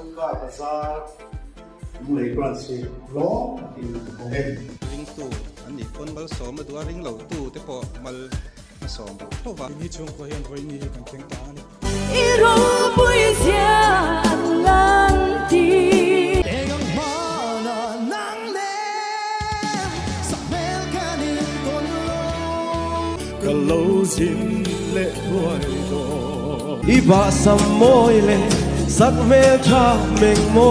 Mizoka Bazaar Mulai branch long in Honghen ring tu an ni kon mal som ma dua ring lo tu te po mal ma som ho wa ni chung ko hian voi ni kan teng ta ni iro pui sia lanti tegang mana nang ne sa mel kan in ton lo ka lo sin le huai do iba sa moi le sak mel tha meng mo.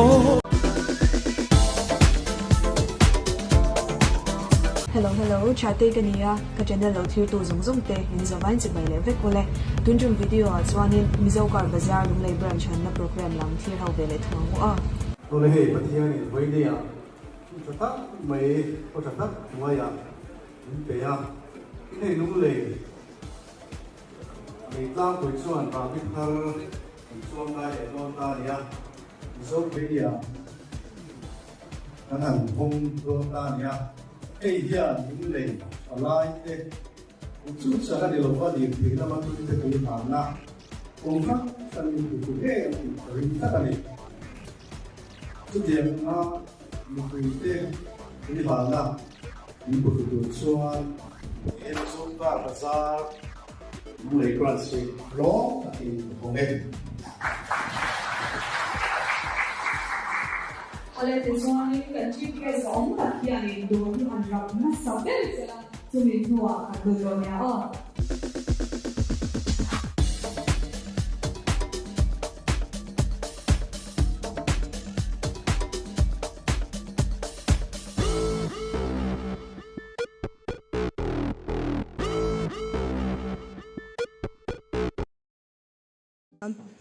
Hello, chate kania ka channel lo thir tu zung te in zawain chi bai le ve ko le tunjum video a chuanin Mizoka Bazaar lunglei branch han na program lang thir hau ve le thang a to le he pathian ni voi de ya chata mai ko chata wa ya pe ya ne lu le mai ta ko chuan ba bi thar chuan da e lo ta ya zo pe ya kan han hong lo ta ya ei dia ni le alai te chu sa ga de lo wa di pe na ma tu te ko ta na kong ka san ni ku he ri ta ka ni tu dia na mu ku te ni ba na ni ku tu chuan en Mizoka Bazaar Mulai branch long in Honghen Oleh tujuan kecil ke semua yang itu diharapkan sampai sini semua akan berjaya.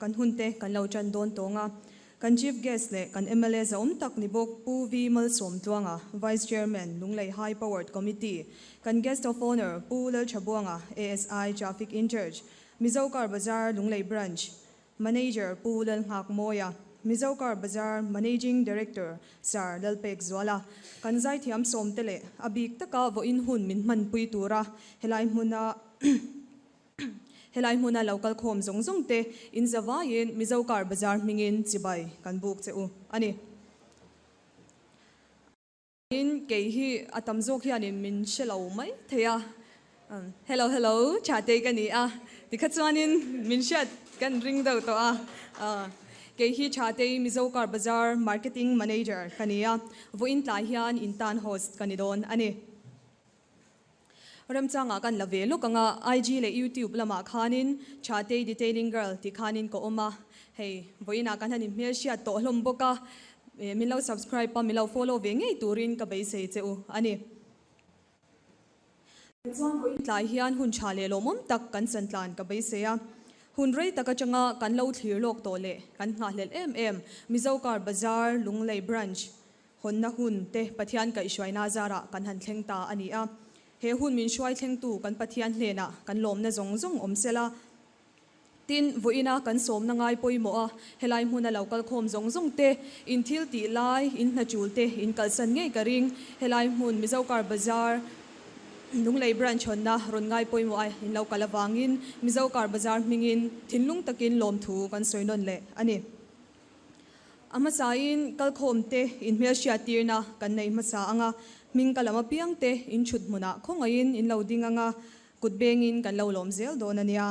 kan hunte kan lo chan don tonga kan chief guest le kan MLA za tak ni bok pu vi mal som tuanga vice chairman lunglei high powered committee kan guest of honor pu lal chabuanga ASI traffic in charge Mizoka Bazaar lunglei branch manager pu lal ngak moya Mizoka Bazaar managing director sar lalpek zwala kan zai thiam som tele abik taka vo in hun min man pui tura helai muna local khom zong te in zawain Mizoka Bazaar mingin chibai kan buk cheu ani in ke hi atam zok hian in min shelo mai theya hello chate kani a tikhachuanin min shat kan ring do to a ke hi chate Mizoka Bazaar marketing manager kania voin tla hian in tan host kanidon ani ramchanga kan lave lokanga IG le YouTube lama khanin chate detailing girl ti khanin ko oma hey voina kan hanin me sia to hlom boka milo subscribe pa milo follow ve ngei turin ka bai sei cheu ani chuan voin tlai hian hun chale lomom tak kan santlan ka bai seya hun rei taka changa kan lo thlir lok to le kan nga hlel Mizoka Bazaar lunglei branch honna hun te pathian kai shwaina zara kan han thleng ta ani a he hun min shwai thleng tu kan pathian hlena kan lom na zong omsela tin voina kan som na ngai poimo a helai hmuna local khom zong te in thil ti lai in na chul te in kalsan ngei karing helai hmun Mizoka Bazaar lunglei branch honna ron ngai poimo ai in lo kalawangin Mizoka Bazaar mingin thinlung takin lom thu kan soinon le ani ama sain kal khom te in hmel sia tirna kan nei masa anga ming kalama piang te in chut muna khongain in loading anga kutbengin kan lo lom zel donania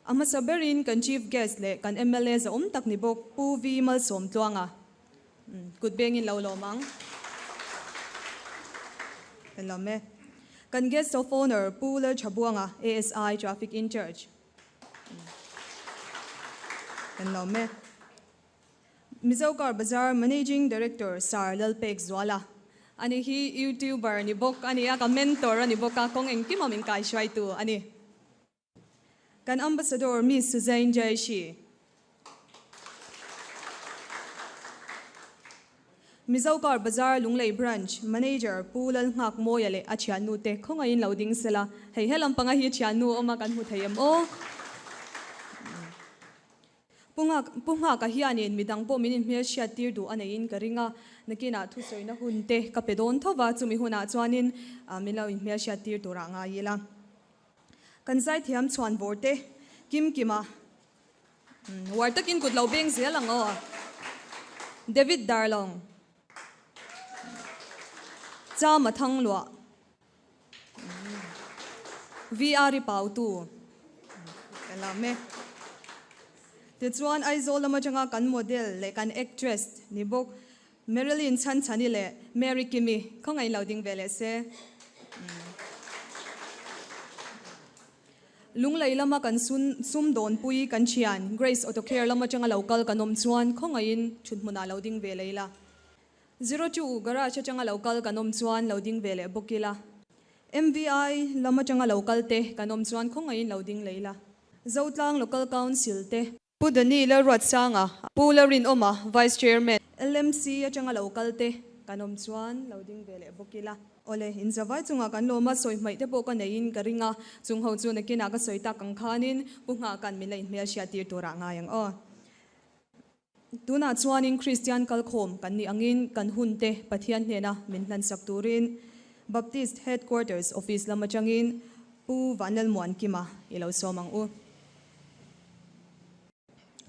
ama saberin kan chief guest le kan MLA za tak ni bok pu vi mal som tuanga kutbengin lo lomang elame kan guest of honor pu lal chabuanga ASI traffic in charge elame Mizoka Bazaar managing director sar lalpek zwala ani hi YouTuber ni bok ani ka mentor ani boka kong engki mamin kai shwai tu ani kan ambassador Miss Suzanne Jaishi Mizoka Bazaar lunglei branch manager pulal ngak moyale achianu te khongain loading sela hei helam panga hi chianu oma kan hu thayam o punga ka hianin midang po minin hmel sia tir du anain karinga nakina thu soina hunte kapedon thowa chumi huna chuanin milo in hmel sia tir tu ranga yela kan zai thiam chuan vorte kim kima wartakin kut lo beng zelang o David Darlong Cha Mathang Lua VR Pau Tu Elame Ti chuan Aizawl lama changa kan model le kan actress ni bok Marilyn Chan Chani le Mary Kimi khongai loading vele se lunglei lama kan sum don pui kan chian Grace Autocare lama changa local kanom chuan khongain chutmuna loading veleila 02 garage changa local kanom chuan loading vele bokila MVI lama changa local te kanom chuan khongain loading leila Zotlang local council te Pudani la Ratsanga Pularin Oma Vice Chairman LMC changa local te kanom chuan loading vele bokila ole in zawai chunga kan loma soi mai te po kan nein karinga chung ho chu nakina ka soita kang khanin punga kan milai mel sia tir tora nga yang o tuna chuan in Christian kalkhom kan ni angin kan hunte pathian hena minhlan sakturin Baptist Headquarters Office lama changin pu vanal muan kima ilo somang u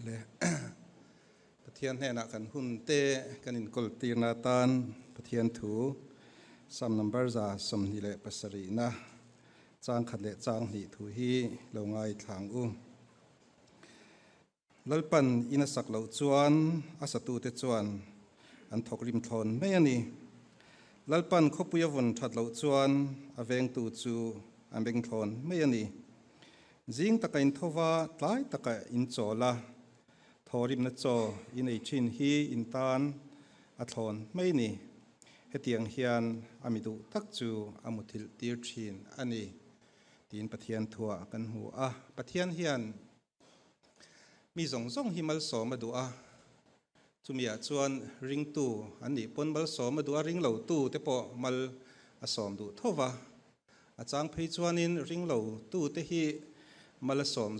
le pathian hena kan hunte kanin koltirna tan pathian thu sam number za som ni le pasari na chang khat le chang ni thu hi lo ngai thlang u lalpan ina sak lo chuan asatu te chuan an thok rim thon mai ani lalpan khopuya von that lo chuan aveng tu chu an beng thon mai ani jing takain thowa tlai taka in chola thorim na cho in ei chin hi in tan a thon mai ni hetiang hian amidu tak chu amuthil tir thin ani tin pathian thua kan hu a pathian hian mi zong zong himal so madu a chumia chuan ring tu ani ponbal so madu a ring lo tu te po mal asom du thowa achang phei chuanin ring lo tu te hi mal asom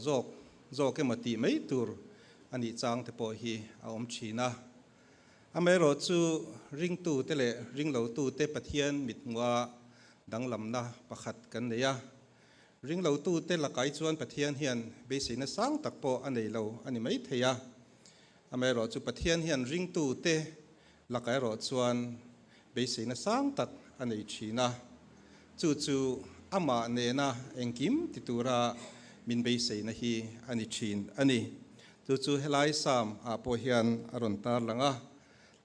zok ke mati mai tur ani chang te po hi a om china amero chu ring tu te le ring lo tu te pathian mitngwa danglamna pakhat kan neya ring lo tu te lakai chuan pathian hian beisina sang takpo anei lo ani mai theya amero chu pathian hian ring tu te lakai ro chuan beisina sang tak anei china chu ama ne na engkim titura min beisina hi ani chin ani chu helai sam a po hian aron tar langa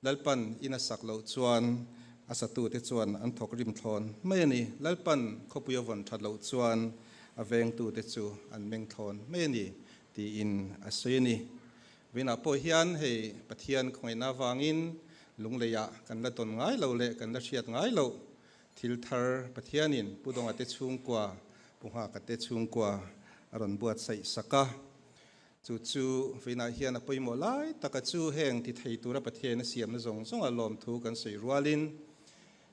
lalpan ina sak lo chuan asatu te chuan an thok rim thon mai ani lalpan khopuya von that lo chuan aveng tu te chu an meng thon mai ani ti in aseni vina po hian he pathian khoina wangin lungleya kan la ton ngai lo le kan la thiat ngai lo thil thar pathianin pudong ate chung kwa puha ka te chung kwa aron buat sai saka chu vina hian apoi mo lai taka chu heng ti thei tura pathian na siam na zong zong alom thu kan sei rualin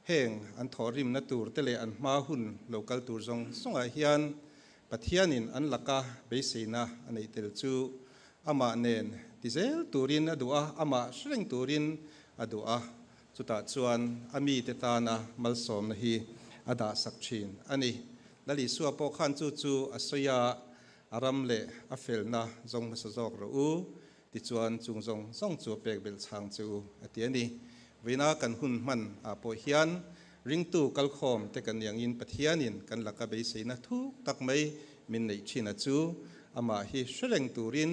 heng an thorim na tur tele an ma hun local tur zong songa hian pathianin an laka beisina anei tel chu ama nen tizel turin adua ama shreng turin adua chuta chuan ami te ta na malsom na hi ada sakchin ani lali suwa po khan chu asoya aram le afel na zong masazok ro u ti chuan chung zong song chu pek bel chang chu atiani vina kan hun man a po hian ring tu kal khom te kan yang in pathianin kan laka be seina thu tak mai min nei china chu ama hi shreng turin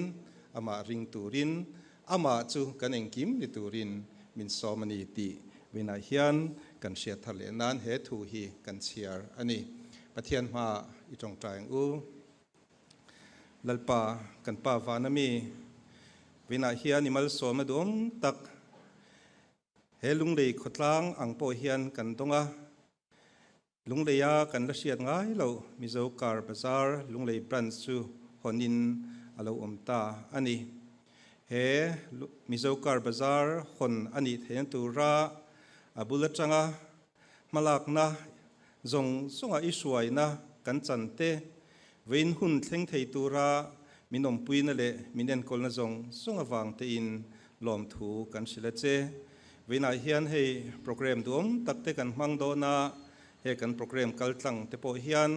ama ring turin ama chu kan engkim ni turin min somani ti vina hian kan sia thale nan he thu hi kan chiar ani pathian ma itong tang u lalpa kan pa vanami vina hian imal som adom tak helung lei khotlang ang po hian kan donga lungleya kan la siat ngai lo mizo kar bazar lunglei branch chu honin alo omta ani he mizo kar bazar hon ani then tura abula changa malakna zong songa isuaina kan chante vein hun thleng thei tura minom puina le minen kolna zong songa wang te in lom thu kan sila che veina hian hei program dum takte kan mang do na he kan program kaltlang te po hian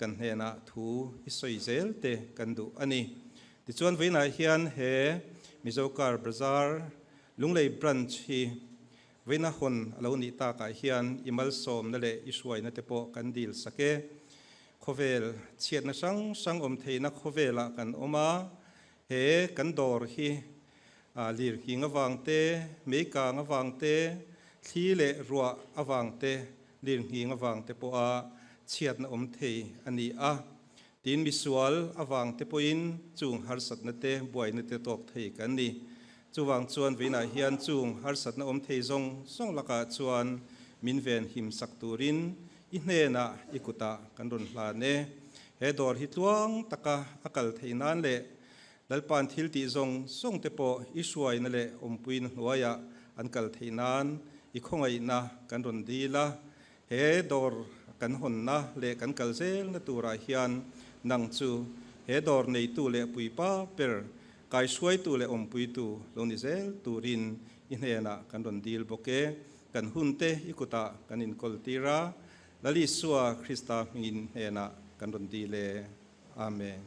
kan hena thu isoi zel te kan du ani ti chuan veina hian he mizokar bazar lunglei branch hi veina hon alo ni ta ka hian imal som na le iswai na te po kan dil sake khovel chiat na sang om theina khovela kan oma he kan dor hi lir hi nga wangte meika nga wangte thli le ruwa awangte lir hi nga wangte po a chiat na om thei ani a tin misual awangte po in chung har sat na te buai na te tok thei kan ni chuwang chuan veina hian chung har sat na om thei zong song laka chuan min ven him sak turin i hna ikuta kan ron hla ne he dor hi tluang taka akal theinan le lalpan thil ti zong song te po iswai na le ompuin hnuaya an kal theinan i khongai na kan ron dila he dor kan hon na le kan kal zel na tura hian nang chu he dor nei tu le puipa per kai suai tu le ompui tu loni zel turin i hna kan ron dil boke kan hunte ikuta kan in koltira lali suwa Krista mingin hna kan ron dile amen.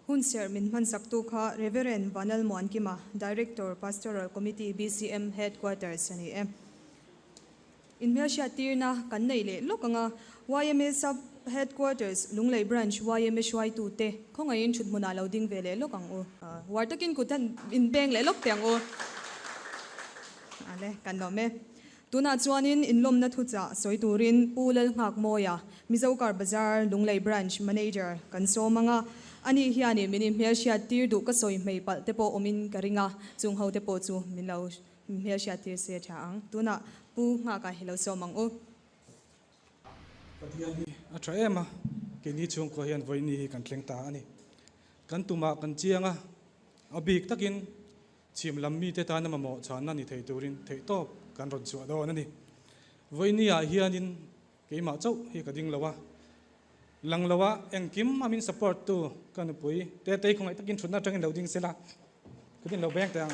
Hun ser min man saktu kha Reverend Banal Moankima, Director Pastoral Committee BCM Headquarters ani em. In Mersha Tirna kan nei le lokanga YMA Sub Headquarters Lunglei Branch YMA Shwai tu te khonga in chut muna loading vele lokang o wartakin kutan in beng le lok teng o ale kan no me tuna chuanin inlom na thucha soiturin pulal ngak moya Mizokar Bazar Lunglei Branch Manager kan so manga ani hiani mini Mersha Tir du ka soi mei pal te po omin karinga chung ho te po chu minlo Mersha Tir se thang tuna pu nga ka hilo so mang o patiani atraema keni chung ko hian voini kan thlengta ani kan tuma kan chianga abik takin chim lammi te ta na mamo chana ni thei turin thei top kan ron chu do ani voini a hianin keima chau hi ka ding lawa langlawa engkim amin support tu kan pui te te khongai takin thunna tangin loading sela kadin lo bank tang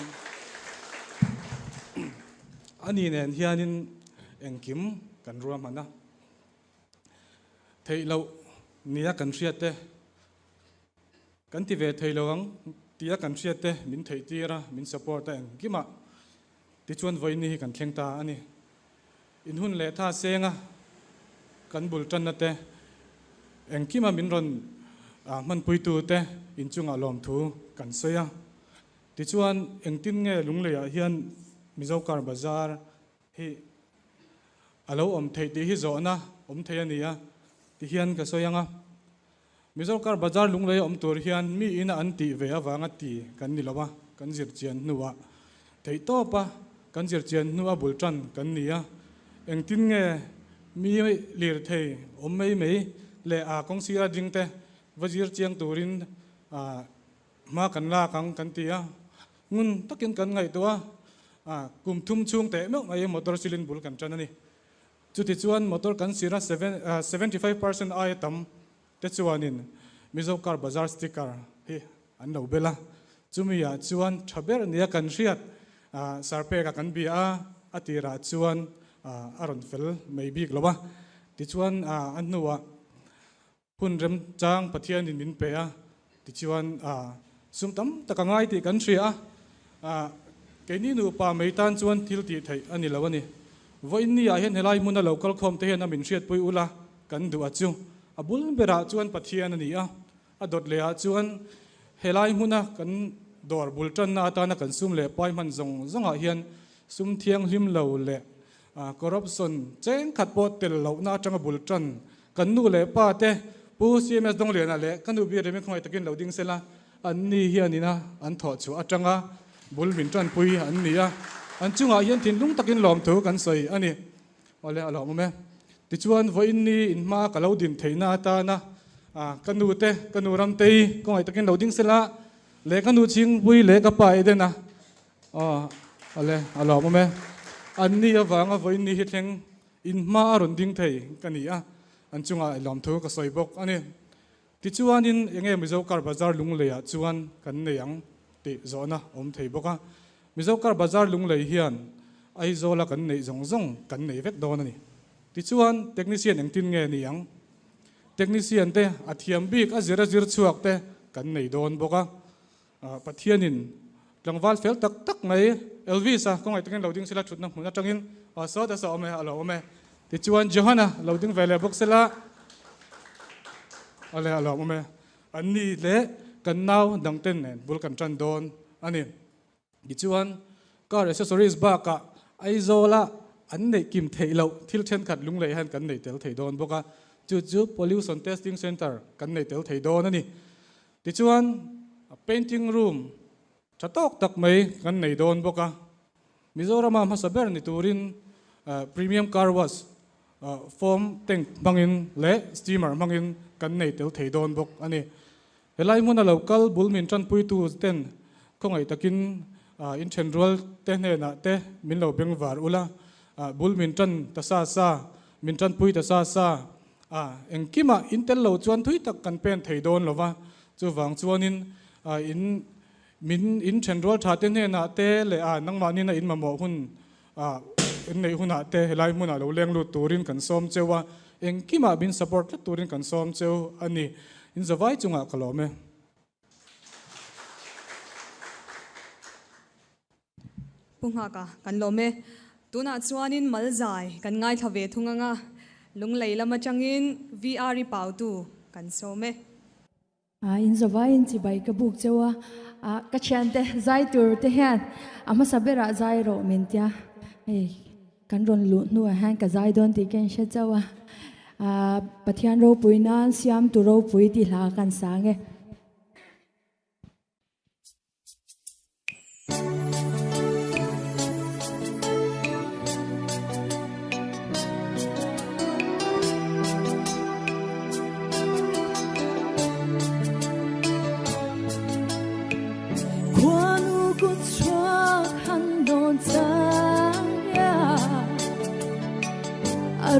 ani nen hianin engkim kan ruam ana thei lo nia kan riat te kan ti ve thei lo ang tia kan riat te min thei tira min support ta engkima ti chuan voini hi kan thlengta ani in hun le tha senga kan bul tan na te engkima min ron man pui tu te in chunga lom thu kan soya ti chuan engtin nge lungleya hian Mizokar Bazar hi alo om thei ti hi zona om thei ania ti hian ka soyanga Mizokar Bazar lunglei om tur hian mi ina an ti ve awanga ti kan ni lawa kan zir chian nuwa thei to pa kan zir chian nuwa bultan kan nia engtin nge mi lir thei om mei mei le a kong sira jingte wazir chiang turin ma kan la kang kan tia ngun takin kan ngai towa kum thum chung te mek ngai motor silin bul kan chanani chuti chuan motor kan sira 75% ai tam te chuanin Mizokar Bazar sticker hi an lo bela chumia chuan thaber nia kan riat sarpe ka kan bia atira chuan aron fel maybe globa ti chuan an nuwa hun rem chang pathian in min pe a ti chuan sumtam takangai ti kan thria keini nu pa meitan chuan thil ti thei ani lawani voini a hen helai muna local khom te hen amin riat pui ula kan du achu abul bera chuan pathian ani a adot le a chuan helai muna kan dor bultan na ta na kan sum le pai man zong zonga hian sum thiang hlim lo le corruption cheng khat pot tel lo na atanga bultan kan nu le pa te pu CMS dong le na le kan du bi re me khoi takin loading sela an ni hianina an tho chu atanga bul min tran pui an nia an chunga hian thin lung takin lom thu kan soi ani ole alo me ti chuan voin ni in ma kalo din theina ta na kanu te kanu ram te ko ai takin loading sela le kanu ching pui le ka pai de na ole alo me an ni awanga voin ni hi thleng in ma ron ding thei kania an chunga lom thu ka soi bok ani ti chuan in enge Mizokar Bazar lungleya chuan kan neyang ti zona om thei boka Mizokar Bazar lunglei hian ai zola kan nei zong zong kan nei vek don ani ti chuan technician engtin nge niang technician te athiam bik a zira zir chuak te kan nei don boka pathianin tlangwal fel tak tak mai Elvis a kong ai takin loading sila thutna hmuna tangin so ta so me alo me ti chuan Johanna loading vele box sila ale alo me anni le kan naw dangten nen bul kan tran don ani ti chuan car accessories ba ka aizola an nei kim theilo thil then khat lunglei han kan nei tel thei don boka chu pollution testing center kan nei tel thei don ani ti chuan painting room chatok tak mai kan nei don boka Mizoram ma saber ni turin premium car wash foam tank mangin le steamer mangin kan nei tel thei don bok ani helai mun a local bulmin tran pui tu ten khongai takin in central te ne na te min lo beng war ula bulmin tran ta sa min tran pui ta sa engkima intel lo chuan thui tak kan pen thei don lova chu wang chuanin in in central tha te ne na te le nangmani na in mamo hun in nei huna te helai mun a lo leng lu turin kan som chewa engkima bin support la turin kan som cheu ani in zawai chunga kalome punga ka kan lome tuna chuanin malzai kan ngai thave thunganga lunglei lama changin VR pau tu kan some in zawai in chi bai ka buk chewa ka chan te zai tur te han ama sabera zai ro min tia ei kan ron lu nu han ka zai don ti ken sha chawa pathian ro puinan siam tu ro pui ti hla kan sange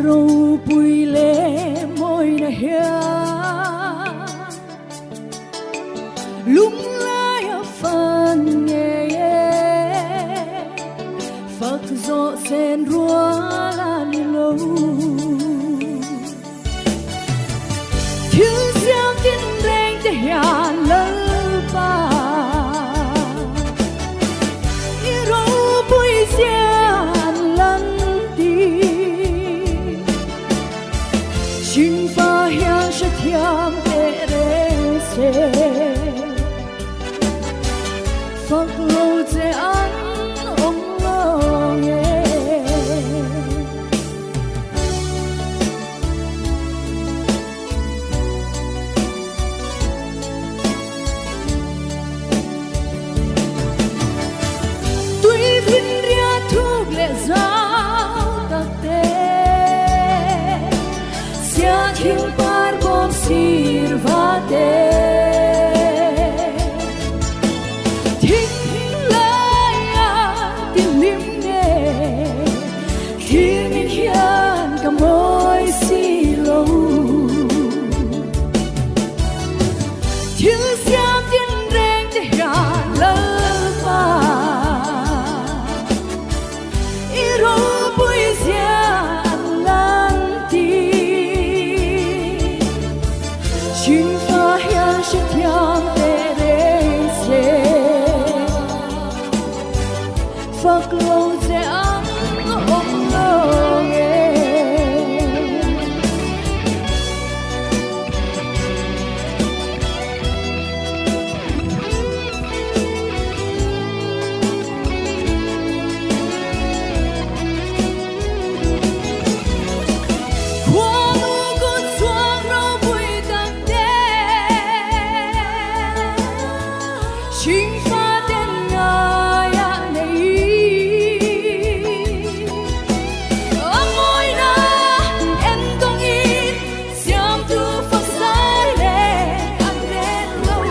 râu bùi lê môi nè hia lung lai ở phần nghề phật dọ sen rùa là lâu thiếu giang tin rèn để hiền lơ ba râu bùi giang lần Xin pha hiang sẽ thiam để đến sẽ Phật lâu dễ ăn ông lo nghe Tuy vinh ria thuốc lệ giáo tạc tê Sin par bom sirvate Thinh laya tilimne Khiến hian cả môi xì lâu Thiếu xiam tiên rèn để ra lơ ba Iro bùi xian lan ti Xin pha hiang sẽ thiam để đến sẽ Phật lâu dễ ăn ông lo nghe Xin pha tên ngài này ngồi na em công in xiêm tu Phật sai để ăn đến lâu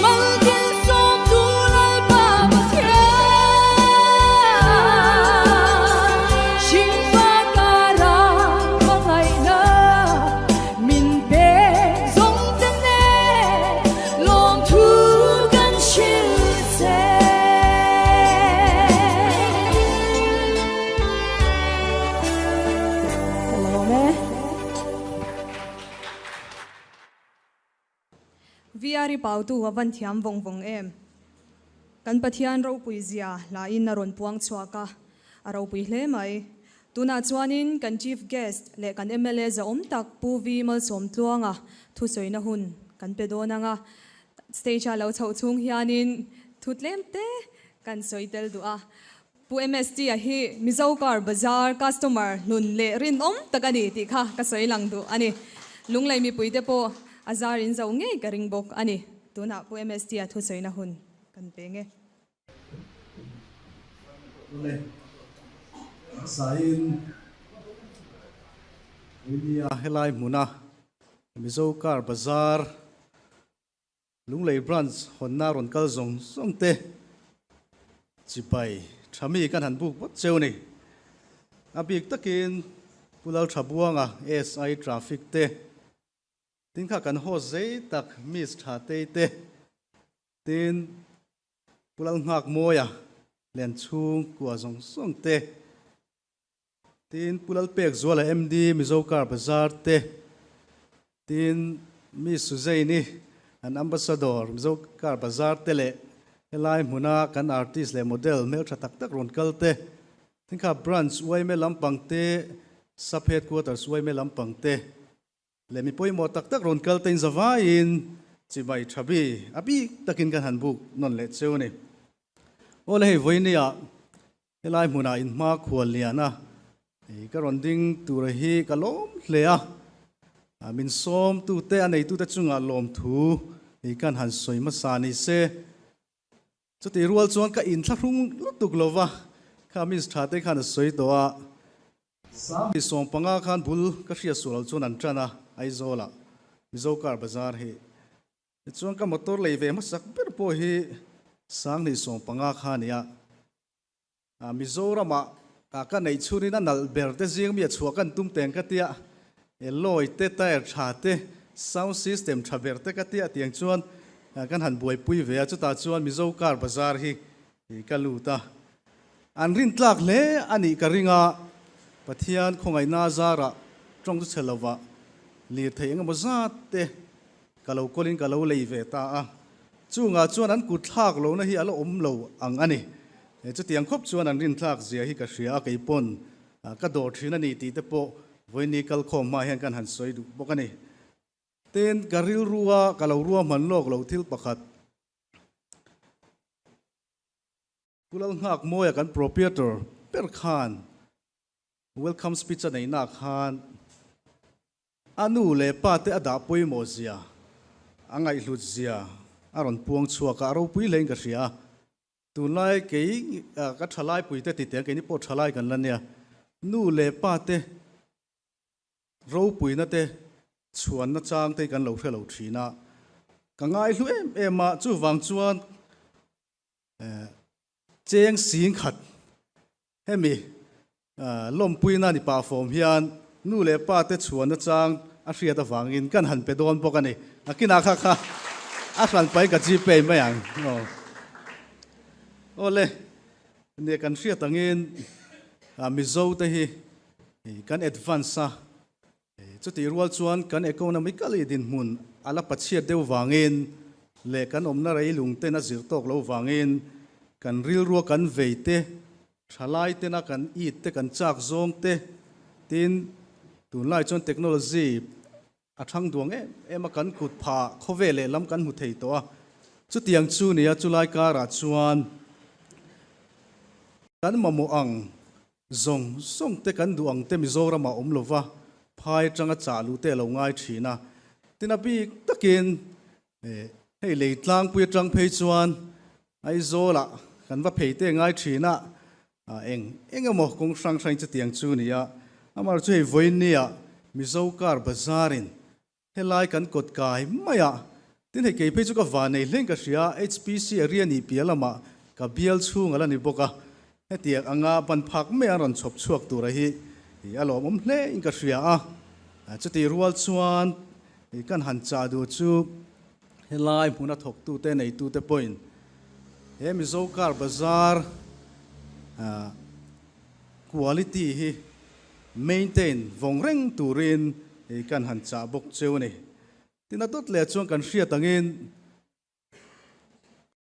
mong thiên sông tu lại ba bát thiên xin pha ca ra mong ngày na mình bé giống tên nè ri pau tu avan thiam vong em kan pathian ro pui zia la in na ron puang chhuaka aro pui hle mai tuna chuanin kan chief guest le kan MLA za tak puvi mal som tluanga thu soina hun kan pedona nga stage a lo chho chung hianin thutlem te kan soitel du a pu MST a hi Mizokar Bazar customer lun le rin takani ti kha ka soilang du ani lunglai mi puite po azar in zo nge ka ringbok ani tuna pu MST a thu soina hun kan penge le sain India helai muna Mizokar Bazar lunglei branch honna ron kal zong songte chipai thami kan han buk bot cheu ni abik takin pulal thabuanga SI traffic te tin kha kan ho zai tak miss tha te tin pulal ngak moya len chung kwa zong songte tin pulal pek zola MD Mizokar Bazar te tin miss suzai ni an ambassador Mizokar Bazar te le helai muna kan artist le model mel thatak tak ron kalte thingkha branch wai me lampang te sub headquarters wai me lampang te le mi poimo tak tak ron kalte in zawa in chibai thabi abi takin kan hanbuk non le cheu ni ole hei voinia helai muna in ma khwal liana ei ka ron ding tur hi kalom hlea min som tu te anei tu te chunga lom thu ei kan han soima sani se chuti rual chuan ka in thlung lutuk lova khamis thate khan soi towa mi som panga khan bul ka hria sual chuan an tana aizola Mizokar Bazar hi chuan ka motor leive ma sak ber po hi sang ni som panga khan ya Mizorama ka nei chuni na nal ber te jing mi chua kan tum teng ka tia eloi te tair thate sound system thaber te ka tia tiang chuan kan han buai pui ve chu ta chuan Mizokar Bazar hi kaluta an rin tlak le ani ka ringa pathian khongai na zara tong chu chelawa li theinga mazat te kalau kolin kalau lei ve ta a chunga chuan an kut thak lo na hi alo om lo ang ani chu tiang khop chuan an rin tlak zia hi ka hria kai pon ka dor thina ni ti te po voini kal khom ma hian kan han soi du bokani ten garil ruwa kalau ruwa man lok lo thil pakhat kulal ngak moya kan proprietor per khan welcome speech nei na khan anu le pa te ada poi mo zia angai hlut zia aron puang chua ka ro pui leng ka hria tunlai ke ka thalai pui te ti te ke ni po thalai kan lan ya nu le pa te ro pui na te chuan na chang te kan lo thelo thina ka ngai hlu em ma chu wang chuan cheng sing khat hemi lom pui na ni pa form hian nu le pa te chuan na chang a hria ta wangin kan han pe don bok ani akina kha kha a hran pai ka chi pe mai ang ole ne kan hria tangin mizo te hi kan advance sa chuti rual chuan kan economically din mun ala pachhiat deu wangin le kan omna rei lung te na zir tok lo wangin kan ril ruwa kan veite thalai te na kan eat te kan chak zong te tin tunlai chuan technology athang duang em kan kut pha khove le lam kan mu thei to a chu tiang chu nia chulai ka ra chuan kan mamu ang zong song te kan duang te Mizorama omlova phai tanga chalu te lo ngai thina tinapi takin hei leitlang pui tang phei chuan ai zola kan va phei te ngai thina engamo kong sang sang che tiang chu nia amar chu hei voinia Mizokar Bazarin helai kan kot kai maya tin hei ke phei chu ka va nei leng ka hria HPC area ni pialama ka bial chung ala ni boka hetiak anga ban phak me aron chop chuak tu ra hi alom om hle in ka hria a chuti rual chuan kan han cha du chu helai hmuna thok tu te nei tu te point he Mizokar Bazar quality hi maintain vongreng turin kan han cha bok cheu ni tina tot le chuan kan hria tangin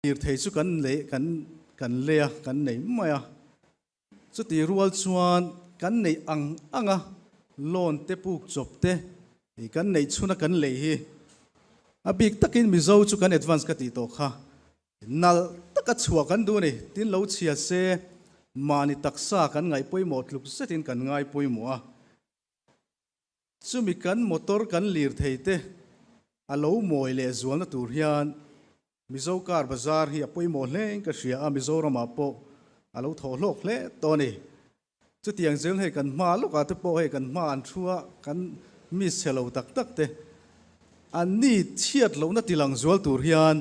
lir thei chu kan le kan le kan nei maya chu ti rual chuan kan nei anga lon te puk chop te kan nei chuna kan le hi abik takin mizo chu kan advance ka ti to kha nal taka chua kan du ni tin lo chia se mani taksa kan ngai poimo tluk setin kan ngai poimo a chumi kan motor kan lir theite alo moi le zual na tur hian mizo kar bazar hi poimo hleng ka ria a mizo rama po alo tholok hle to ni chu tiang jeng he kan ma loka te po he kan ma an thua kan mi selo tak tak te an ni thiat lo na tilang zual tur hian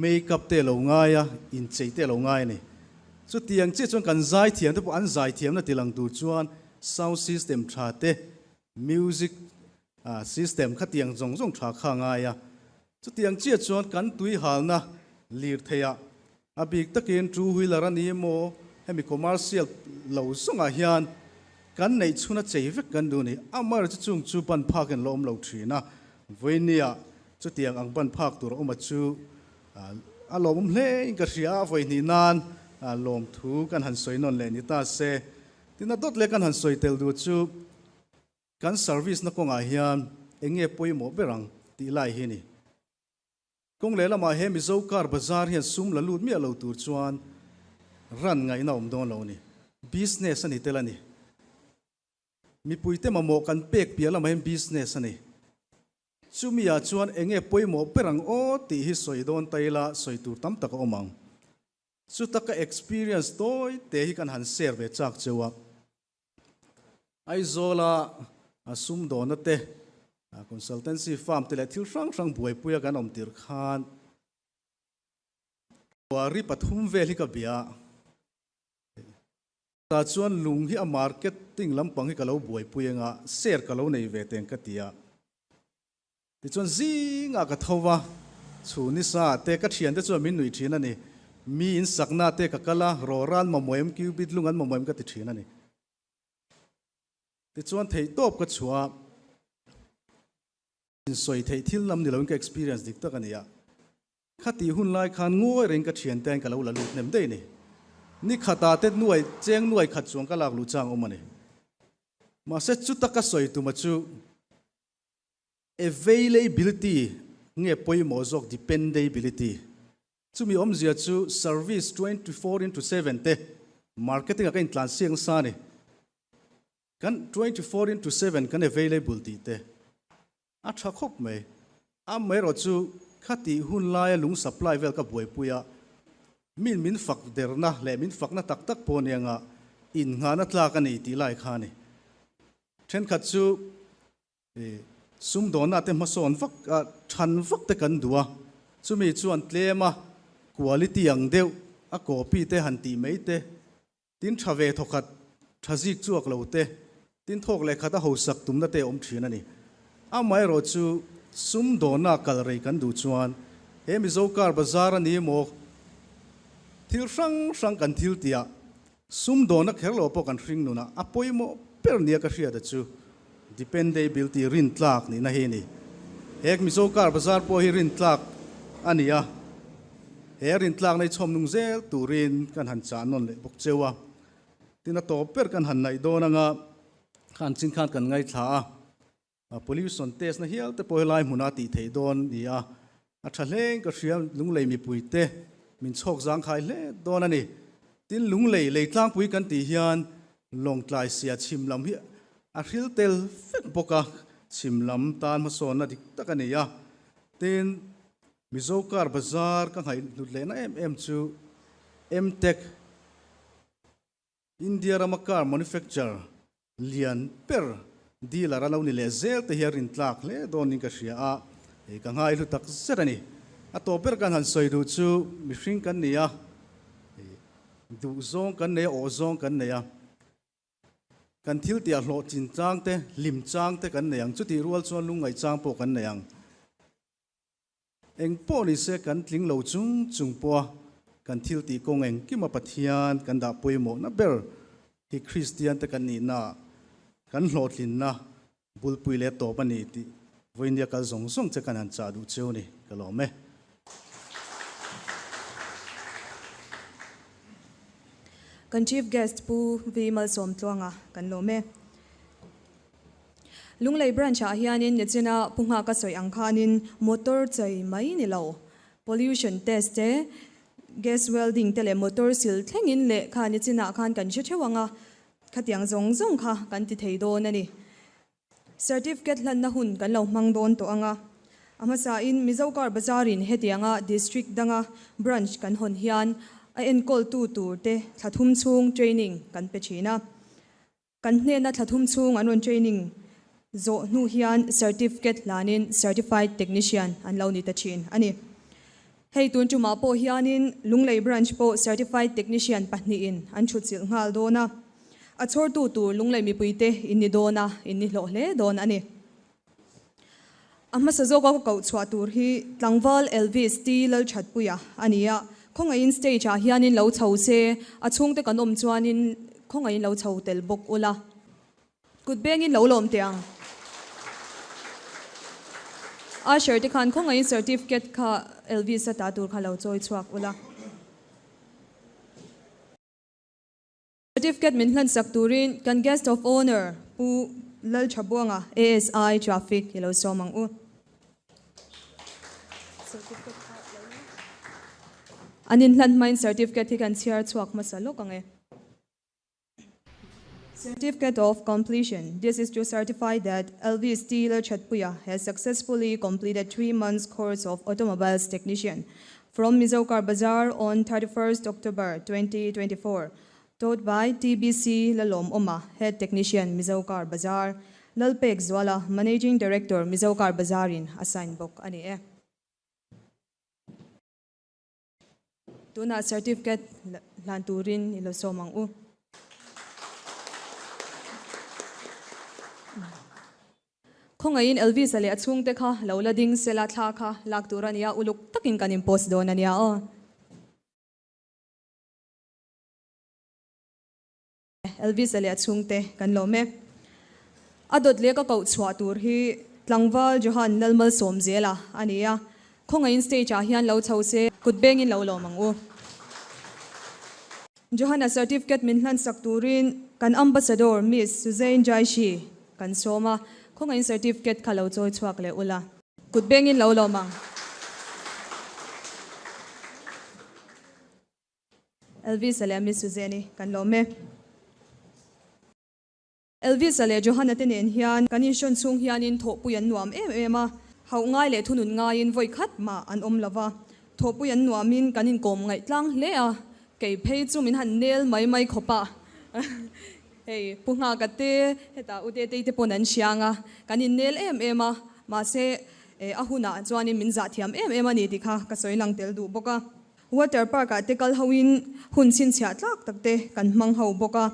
makeup te lo ngai a in chei te lo ngai ni chu tiang che chon kan zai thiam te po an zai thiam na tilang tur chuan sound system tha te music system kha tiang zong zong tha kha ngai a chu tiang che chuan kan tui hal na lir theya abik takin two wheeler ani mo hemi commercial lo songa hian kan nei chuna chei vek kan du ni amar chu chung chu pan phak en lom lo thina voinia chu tiang ang pan phak tur oma chu alom hle ka ria voi ni nan lom thu kan han soi non le ni ta se tina dot le kan han soi tel du chu kan service na konga hian enge poimo berang ti lai hi ni kong le lama he mi zo kar bazar hian sum la lut mi lo tur chuan ran ngai na om don lo ni business ani telani mi puite ma mo kan pek pia lama hem business ani chumia chuan enge poimo perang o ti hi soi don taila soi tur tam tak omang chu taka experience toy te hi kan han share ve chak chewa ai zola asum don te consultancy firm te le thil sang buai puya kan om tir khan wari pathum vel hi ka bia ta chuan lung hi a marketing lampang hi ka lo buai puyenga share ka lo nei ve teng ka tia ti chuan zinga ka thowa chuni sa te ka thian te chuan min nui thina ni mi in sakna te ka kala roran ma moem ki bit lungan ma moem ka ti thina ni ti chuan thei top ka chua in soi thei thil lam ni lo ka experience dik ta kania khati hun lai khan ngoi reng ka thian teng ka lo la lut nem dei ni khata te nuai cheng nuai khat chuang ka lak lu chang omani ma se chu ta ka soi tu ma chu availability nge poi mo zok dependability chumi om zia chu service 24/7 te marketing ka in tlan siang sa ni kan 24/7 kan availability te a tha khop me a me ro chu khati hun lai lung supply vel ka boi puya min fak derna le min fak na tak tak pon yanga in nga na tla ka nei ti lai kha ni then khat chu sum dona te mason vak than vak te kan duwa chumi chuan tlema quality ang deu a copy te han ti mai te tin thave thokat thazik chuak lo te tin thok le khata ho sak tum na te om thina ni a mai ro chu sum dona kal rei kan du chuan he mi zo kar bazar ani mo thil sang kan thil tia sum dona kherlo po kan hring nuna apoi mo per nia ka hria da chu dependability rin tlak ni na he ni hek mi zo kar bazar po hi rin tlak ania he rin tlak nei chom nung zel turin kan han cha non le bok chewa tina to per kan han nai do na nga khan chin khan kan ngai thla pollution test na hial te poi lai huna ti thei don nia a thaleng ka hriam lung lei mi puite min chok zang khai le don ani tin lung lei tlang pui kan ti hian long tlai sia chim lam hi a hril tel fek boka chim lam tan ma son na dik takani ya tin mizo kar bazar ka ngai lut le na em chu mtech india ramakar manufacture lian per dealer alo ni le zel te hier in tlak le don ni ka hria a ka ngai lu tak serani a to per kan han soi du chu mi hring kan nia du zong kan ne o zong kan ne kan thil tia hlo chin chang te lim chang te kan neyang chu ti rual chuan lungai chang po kan neyang eng po ni se kan tling lo chung po kan thil ti kong eng ki ma pathian kan da poimo na ber hi christian te kan ni na kan hlotlin na bulpui le to pani ti voinia kal zong zong che kan an cha du cheu ni kalome kan chief guest pu vimal som tlanga kan lo me lunglei branch a hianin nechina punga ka soi angkhanin motor chai mai ni lo pollution test te gas welding tele motor sil thlengin le kha nechina khan kan che thewanga khatiang zong zong kha kan ti thei do na ni certificate lan na hun kan lo mang don to anga amasa in Mizokar Bazarin hetianga district danga branch kan hon hian a enkol tu tur te thathum chung training kan pe china kan hne na thathum chung anon training zo nu hian certificate lanin certified technician an lo ni ta chin ani hei tun chuma po hianin lunglei branch po certified technician pahni in an chu chil ngal do na a chhor tu tur lunglei mi puite inni do na inni lo hle don ani amma sazo ko ko chwa tur hi tlangwal LV Steel thatpuya ania khonga in stage a hianin lo chho se a chung te kanom chuanin khonga in lo chho tel bok ula kut beng in lo lom tiang a shirt khan khonga in certificate kha LV sa ta tur kha lo choi chuak ula certificate min hlan sak turin kan guest of honor pu lal chabuanga ASI traffic hello somang u anin hlan main certificate hi kan share chuak masalo kange certificate of completion this is to certify that LV Steel Chatpuya has successfully completed 3 months course of automobiles technician from Mizokar Bazar on 31st October 2024 taught by TBC Lalom Oma, Head Technician, Mizokar Bazar, Lalpek Zwala, Managing Director, Mizokar Bazarin, assign book ani e. Tuna certificate lanturin ilo somang u. Khongain LV sale achung te kha lola ding sela thla kha lakturania uluk takin kanin post don ania o. LV sale achungte kan lo me adot le ka ko chwa tur hi tlangwal johan nalmal somzela ania khonga in stage a hian lo chho se kutbeng in lo lo mangu johanna certificate min hlan sak turin kan ambassador Miss Suzanne Jaishi kan soma khonga in certificate kha lo choi chuak le ula kutbeng in lo lo mang LV sale Miss Suzanne kan lo me Elvis ale Johanna tenen hian kanishon chung hian in thopuyan nuam ema hau ngai le thunun ngai in voi khat ma an om lova thopuyan nuamin kanin kom ngai tlang le a kei phei chu min han nel mai khopa hey punga kate heta ude te ponan sianga kanin nel ema ma se ahuna chuanin min za thiam ema ni dikha ka soilang tel du boka water park a tekal hawin hun sin chha tlak takte kan mang ho boka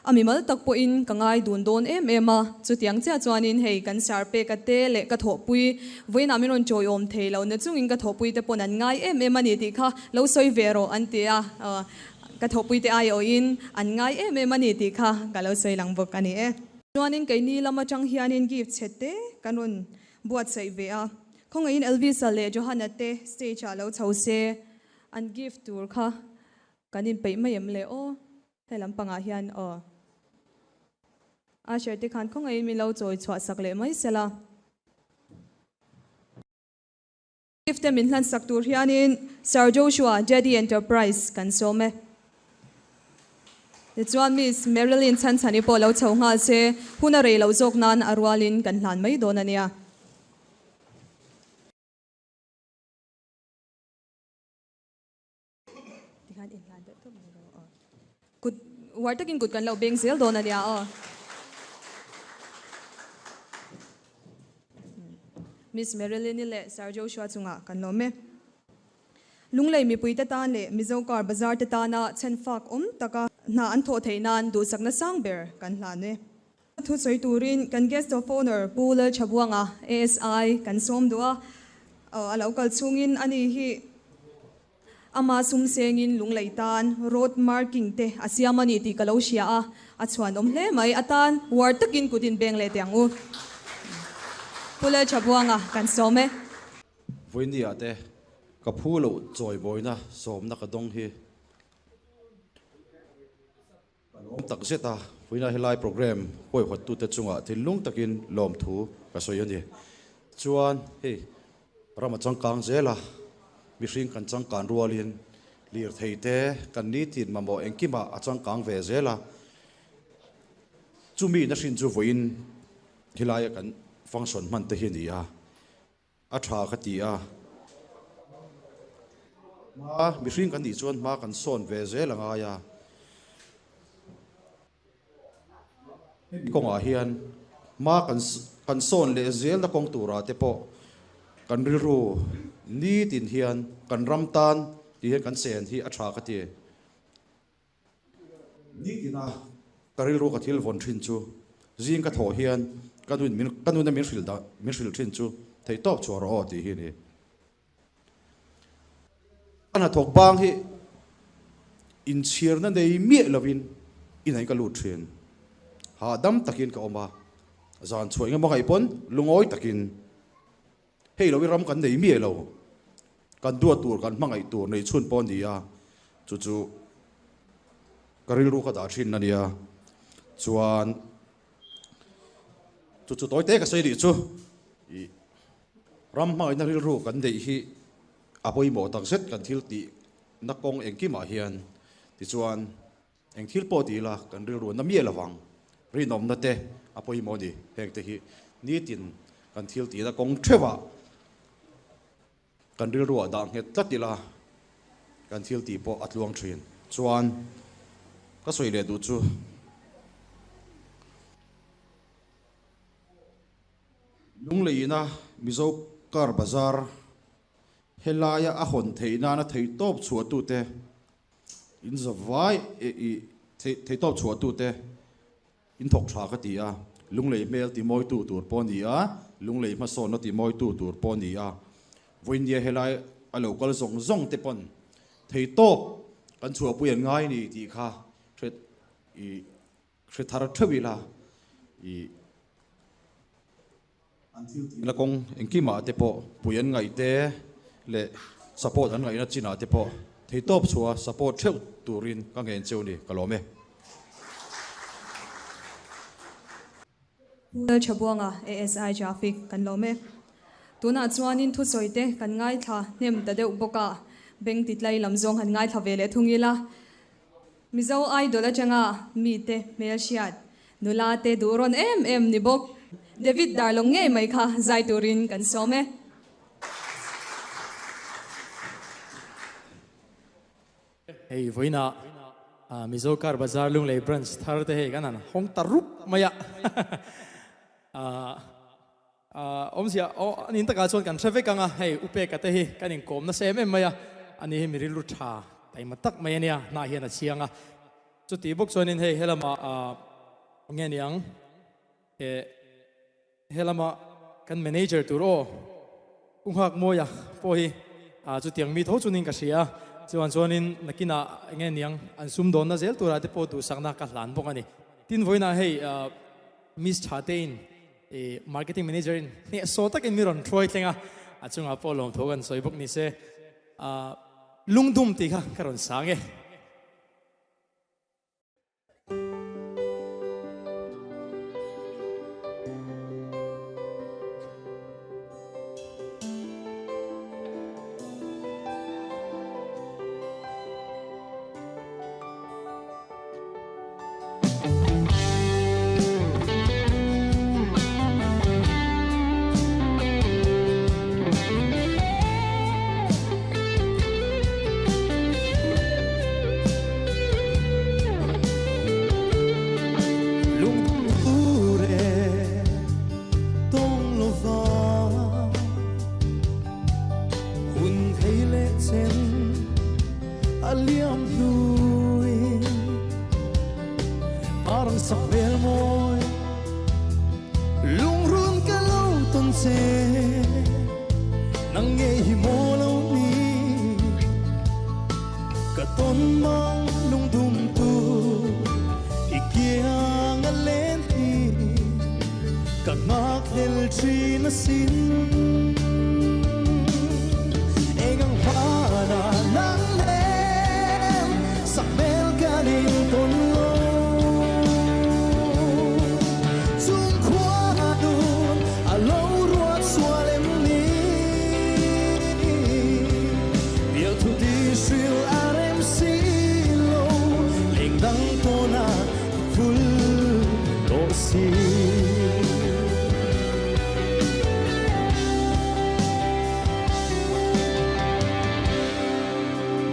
amimal takpo in kangai dun don ema chutiang cha chuanin hei kan sarpe ka te le ka thopui voina minon choyom theilo na chungin ka thopui te ponan ngai ema ni ti kha lo soi vero antia ka thopui te ai o in an ngai ema ni ti kha ka lo soi lang bok ani e chuanin kaini lama chang hianin gift chete kanun buat sei ve a khongain Elvis ale Johanna te stage a lo chause an gift tur kha kanin pe mayem le o helam panga hian o a sherte khan khongai mi lo choi chwa sakle mai sela gift min hlan sak tur hianin Sir Joshua Jedi Enterprise kan some the chuan Miss Marilyn Chanchani po lo chonga se huna rei lo jok nan arwalin kan hlan mai don ania wartakin kut kan lo beng sel don ania o Miss Marilyn le Sir Joshua chunga kan lo me lunglei mi puita tan le Mizokar Bazar ta na chenfak taka na an tho theinan du sakna sangber kan hlan ne thu soi turin kan guest of honor pula chabuanga ASI kan som duwa a local chungin ani hi ama sum sengin lungleitan road marking te asiamani ti kalosia a chuan om hle mai atan war takin kutin beng le tiangu pula chabuanga kan some voini ate ka phulo choi boina somna ka dong hi om tak zeta voina helai program poi hot tu te chunga thilung takin lom thu ka soyani chuan hey rama changkang zela mi hring kan changkan rualin lir theite kan ni tin mamo engkima achangkang ve zela chumi na hrin chu voin hilai kan function man te hi ni a tha khati a ma mi hring kan ni chuan ma kan son ve zela nga ya kong a hian ma kan son le zel na kong tura te po kan rilru ni tin hian kan ramtan ti hian kan sen hi atha ka ti ni tina karilru ka thil von thin chu zing ka tho hian kanun na min hril thin chu thei top chor o ti hi ni ana thok bang hi in chir na nei mi lovin in ai ka lu thin ha dam takin ka oma zan chuai nga makai pon lungoi takin hei lo ram kan nei mi lo kan du tur kan mangai tur nei chun pon dia chu chu karil ru ka da thin na nia chuan chu toy te ka sei ri chu i ram mai na ril ru kan dei hi apoi mo tak set kan thil ti na kong engki ma hian ti chuan eng thil po ti la kan ril ru na mi lawang ri nom na te apoi mo ni heng te hi ni tin kan thil ti na kong thewa kan ril ru dang het tatila kan thil ti po atluang thin chuan ka soi le du chu lung leina mizo kar bazar helaya a hon theina na thei top chu tu te in zawai e thei top chu tu te in thok tha ka ti a lung lei mel ti moi tu tur pon ni a lung lei ma son no ti moi tu tur pon ni a voin ye helai a local zong zong te pon thei top kan chu puyan ngai ni ti kha thret i thar thawila i until ti la kong engki ma te po puyan ngai te le support an ngai na china te po thei top chua support theu turin ka ngen cheu ni kalome chabuanga ASI traffic kan lome tuna chuanin thu soite kan ngai tha nem ta deuh boka beng titlai lamzong han ngai tha vele thungila mizo idol achanga mi te melsiat nula te duron em ni bok David darlong nge mai kha zai turin kan some hey voina mizo kar bazar lung lei branch thar te he kanan hong tarup maya omsia nin taka chon kan traffic anga hey upe ka te hi kanin kom na sem em maya ani hi miril tha tai matak mai ania na hian a chianga chu ti bok chonin hey helama nge niang e helama kan manager tur o kung hak moya po hi chu tiang mi tho chunin ka sia chuan chuanin nakina nge niang an sum don na zel tura te po tu sakna ka hlan bok ani tin voina hey miss chatein e marketing manager in ne so tak in miron troi tlenga achunga polom thogan soibok ni se lungdum ti kha karon sange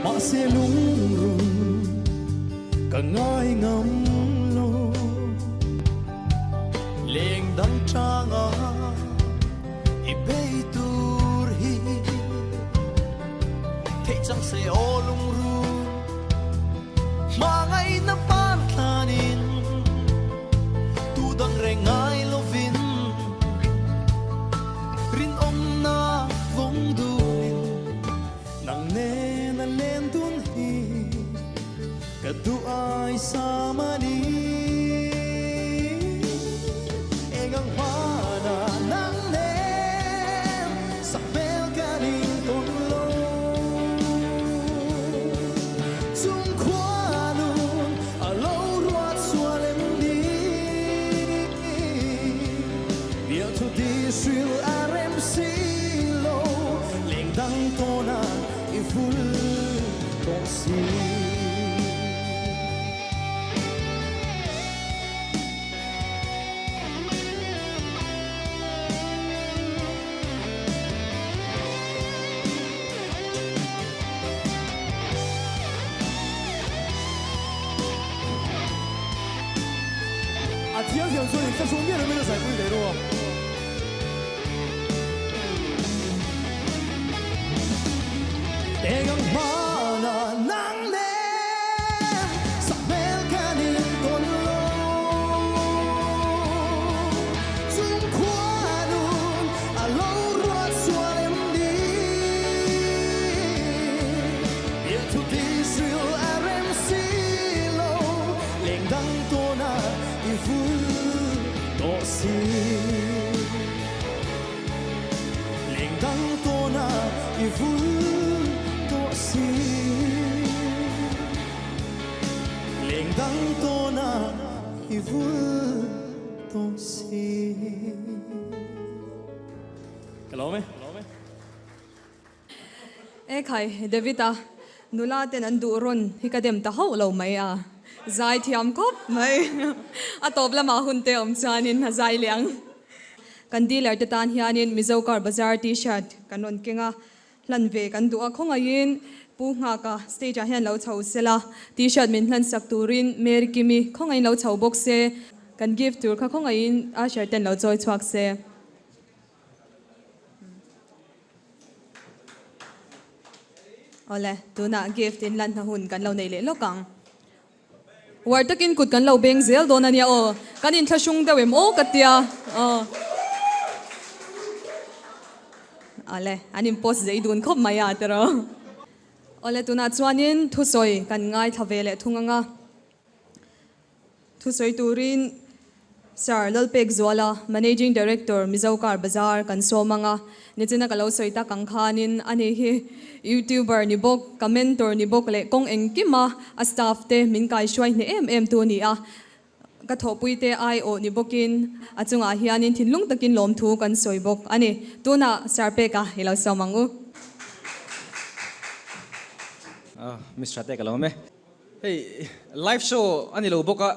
mà sẽ lung rung cả ngai ngắm lô lên đăng trang à i bay tur hi thế chẳng sẽ ô lung rung mà ngày na pan thanin tu dang reng ngai lovin rin om na vong duin nang ne na len tun hi ka tu ai sa mani engang hana nang ne sa bel galing ton lo zum kwanun alo ruat sualem di dia tu di sil RMC lo leng dang tona i ful ton si啊，天天所以这书面都没有在规得着。Tegang mana nang ne sa mel kanin ton lo zum kwanun alo ruat sualem di dia tu di sil RMC lo leng dang tona i ful to si leng dang tona i ful leng dang tona i ful to si Hello me. e khai Davida nula ten an du ron hi ka dem ta ho lo mai a zai thiam kop mai a top lama hun te om chanin ha zai liang kan dealer te tan hianin Mizokar Bazaar t-shirt kanon kinga lan ve kan du a khonga yin pu nga ka stage a hian lo chho sela t-shirt min hlan sak turin mer kimi khonga in lo chho box se kan give tur kha khonga in a shirt ten lo choi chhuak se ole tuna gift in lan na hun kan lo nei le lokang war takin kut kan lo beng zel don ania o kan in thashung da wem o katia ale anin post zei dun khop maya tero ole tuna chuanin thusoi kan ngai thavele thunganga thusoi turin Sir Lalpek Zwala Managing Director Mizokar Bazaar kan somanga nichina kalo soita kangkhanin ani hi YouTuber ni bok commenter ni bok le kong engkima a staff te min kai shwai ni em tu ni a ka thopui te ai o ni bokin achunga hianin thinlung takin lom thu kan soibok ani tuna sarpe ka hilo somangu Mr. Te kalome hey live show ani lo boka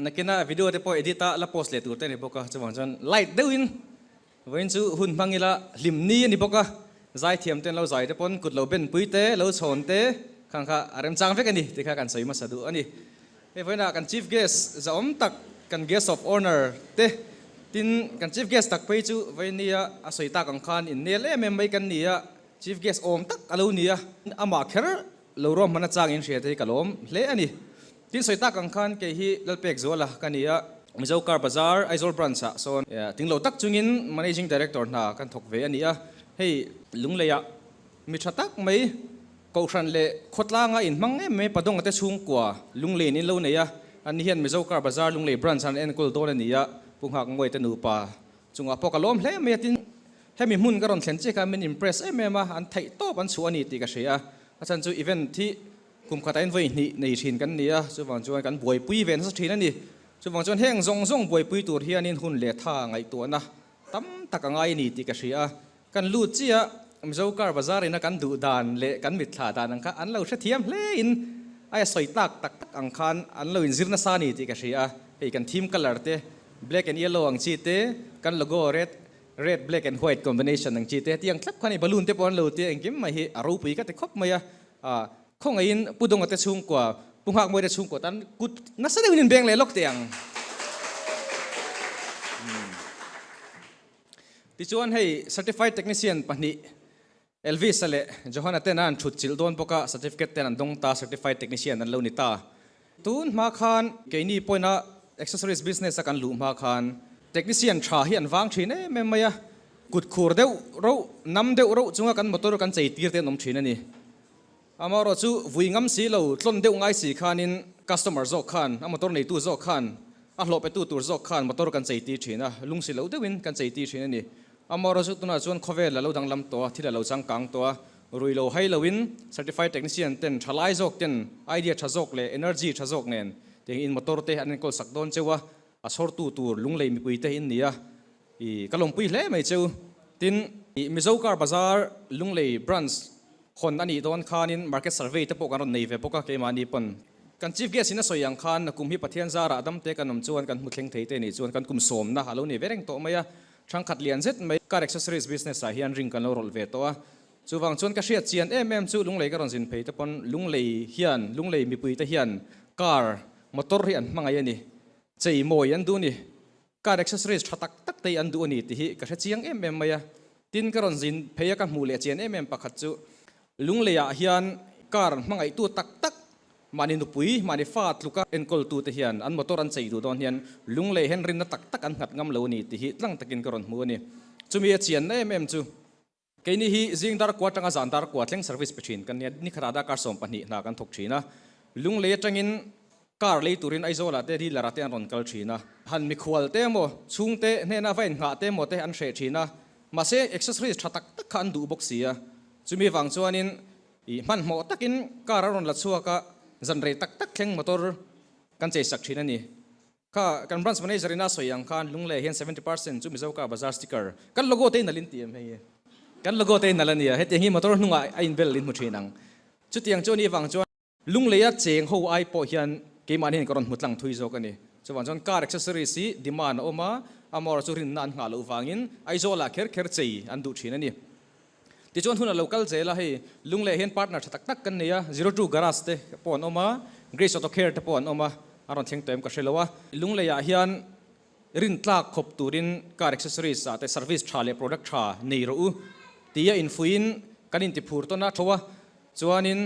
nakina video te po edita la post le tur te ni boka chawang chan light deuin wain chu hun bangila limni ni boka zai thiam ten lo zai te pon kut lo ben pui te lo chhon te khang kha arem chang vek ani te kha kan soi ma sadu ani he voina kan chief guest zaom tak kan guest of honor te tin kan chief guest tak pei chu vainia a soita kang khan in ne le mem mai kan nia chief guest om tak alo nia ama kher lo rom mana chang in hria te kalom hle ani tin soita kang khan ke hi Lalpek Zwala kania Mizokar Bazaar Aizawl branch a so ting lo tak chungin managing director na kan thok ve ania hei lungleya mi thatak mai ko hran le khotlanga in mang me padong ate chung kwa lungle ni lo neya an hian Mizokar Bazaar lungle branch an en kol don ania punghak ngoi te nu pa chunga pokalom hle me tin hemi mun karon thlen che ka min impress emema an thai top an chu ani ti ka hria achan chu event thi kum khatain voi ni nei thin kan nia chuwang chuan kan buai pui ven sa thin ani chuwang chuan heng zong buai pui tur hianin hun le tha ngai tu na tam taka ngai ni ti ka hria kan lu chia Mizokar Bazaar ina kan du dan le kan mit thla dan angka an lo hre thiam hle in ai soi tak ang khan an lo in zirna sa ni ti ka hria hei kan theme color te black and yellow ang chi te kan logo red black and white combination ang chi te tiang thlap khani balloon te pon lo te engkim mai hi aro pui ka te khop maya ข้องอินปุดงแต่ชุ่มกว่าปุ่งหักมวยแต่ชุ่มกว่าตันกุดนักแสดงวินเบงเลยล็อกเตียงที่ชวนให้ certified technician ปนิเอลวิสเลยจอห์นเตนันชุดจิลโดนปกะ certificate เตนันดงตา certified technician นั่นเลวนิตาตูนมาคานเกนี่ปอยนะ accessories business กันลุมาคาน technician ชาเฮียนวางชีนเมย์มายกุดขูดเดวเรานำเดวเราจุงกันมอเตอร์กันใจตีเตนนมชีนนี่อามาเราจูวิ่งงำสีเราต้นเดวง่ายสีคานิน customer จอกขันมอเตอร์ในตู้จอกขันหลบไปตู้จอกขันมอเตอร์กันใจตีชีนะลุงสีเราเดวินกันใจตีชีนนี่อามาเราจูตัวนั้นชวนคอเวลเราดังลำตัวที่เราจังกังตัวรุยเราให้เราวิน certified technician เต็นทลายจอกเต็นไอเดียชจอกเลย energy ชจอกเงินเต็งอินมอเตอร์เตอันนี้ก็สักโดนเจ้าว่าสอร์ตู้ลุงเลยมีปุยเตอินนี่ก็ลงปุยเล่ไม่เจ้าตินมิโซการ์บาซาร์ลุงเลยบรันส์คนอันนี้โดนคานิน market survey ที่พวกกันในเว็บพวกเกมานี่ปนกันจีฟเกสินะสวยอย่างคานกุมฮิปะเทียนซาระดัมเตกันนมจวนกันมุดเข่งเทเตนี่จวนกันกุมสมนะฮัลโหลนี่เวรงโตไม่ยะช่างขัดเลียนเซ็ตไม่การ accessories business สายฮันริงกันเราโรลเวตัวจูวังจวนกระเชียดเจียนจูลุงเลยก็รอนสินเพย์แต่ปนลุงเลยฮิอันลุงเลยมีปุยแต่ฮิอันการมอเตอร์ฮิอันมังไงนี่ใจโมยันดูนี่การ accessories ชัดตักเตยันดูนี่ที่กระเชียงไม่ยะตินกรอนสินเพย์กันมูเลเจียนปักขัดจูลุงเลยฮิอันการมังไงตัวตักมานินุปุยมานิฟาดลูกเอ็นกอลตูเทียนอันมอเตอร์อันใจดูตอนเฮียนลุงเลยเห็นรินนัตักอันหัดงำเหลวนี่ที่ตั้งตะกินกรอนมูนี่จูมีเจียนจูเกนี่ฮีจิงดาร์กวาจังอาจารย์ดาร์กวาเล่งเซอร์วิสไปชินกันเนี่ยนี่ขนาดการส่งปนินากันทุกชีนะลุงเลยจังอินการเลยตุรินไอโซลาเตที่ลาราเตอันรอนกัลชีนะหันมีขวลเตโมชุงเตเนน่าเวนหาเตโมเตอันเชชีนะมาเซเอ็กซ์ตรีชัดตักขันดูบ็อกซี่จูมีฟังชวนินมันหมอตักินการรอนลัดชัวก็จันเรตักเข่งมอเตอร์กันใจสักชีนั่นนี่ข้ากันบรันส์มันเอจาริน่าสวยอย่างคันลุงเลยเห็น 70% จูมีเจ้ากับบาซาร์สติกเกอร์กันโลโก้เตนนัลินตีมเฮียกันโลโก้เตนนัลนี่เฮ็ดอย่างนี้มอเตอร์นุ่งไออินเบลลินมุชีนังจุดอย่างโจนี่ฟังจวนลุงเลยเจงหัวไอปอเฮียนเกมันเห็นกรอนมุดหลังทุยโจกันนี่จวนจวนการ์ accessories สีดิมานออกมาอามอร์จูรินนันหาลูฟังอินไอโซลาเคร์ใจอันดูชีนั่นนี่ที่จวนทุนเรา local เจล่ะให้ลุงเลยเห็นพาร์ทเนอร์ตักกันเนี่ย02 garage เตปอนออกมา Grace Auto Care เตปอนออกมาอารมณ์เชียงเต็มก็เชลว่าลุงเลยเฮียนรินตลาขบตูรินการ accessories แต่ service ชาเล product ชาในรู้ที่อินฟูอินกันอินติพูร์ตัวน่าชัวจวนอิน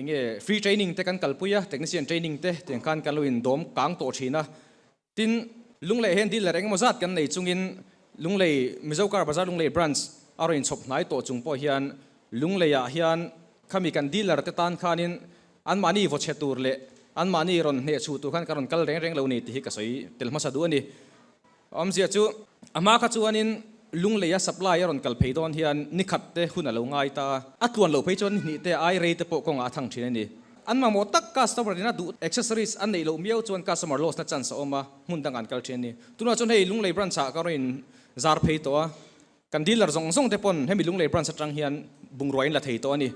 เงี้ย free training เตกันกัลปุยะ technician training เตถึงการกัลวินดอมกางโตชีนะตินลุงเลยเห็นดีเลยเร่งมาจัดกันในจุงอินลุงเลยมิโซการ์บาซาลุงเลย branch อารมณ์ชอบไหนโตจุงปอเฮียนลุงเลยเฮียนข้ามีกันดีเลยเตตันขานินอันมานี่วอชตูร์เล่อันมานี่รอนเนชูตัวขันการรอนกัลเร่งเหล่านี้ที่ก็สวยเตลมาสะดวกนี่เสียจูอามาขจวนอินลุงเลยสับไลรอนกัลเพย์ดอนเฮียนนิขัดเตหุ่นเราง่ายตาอัดวนเราเพย์จนนี่เตไอเรย์เตปกงอาทั้งชิ้นนี่อันมาหมดตักคัสตอมเมอร์นี่นะดูอ็อกเซสซอรีสอันนี้เราเมียวจวนคัสตอมเมอร์ลอสนั่นจันทร์ออกมาหุ่นดังอันกัลชิ้นนี่ตัวนั้นจนให้ลุงเลยบรันชาการินซาร์เพย์ตัวกันดีลร์ส่งเตปอนให้มีลุงเลยบรันชาจังเฮียนบุงรอยน์ละเทย์ตัวนี่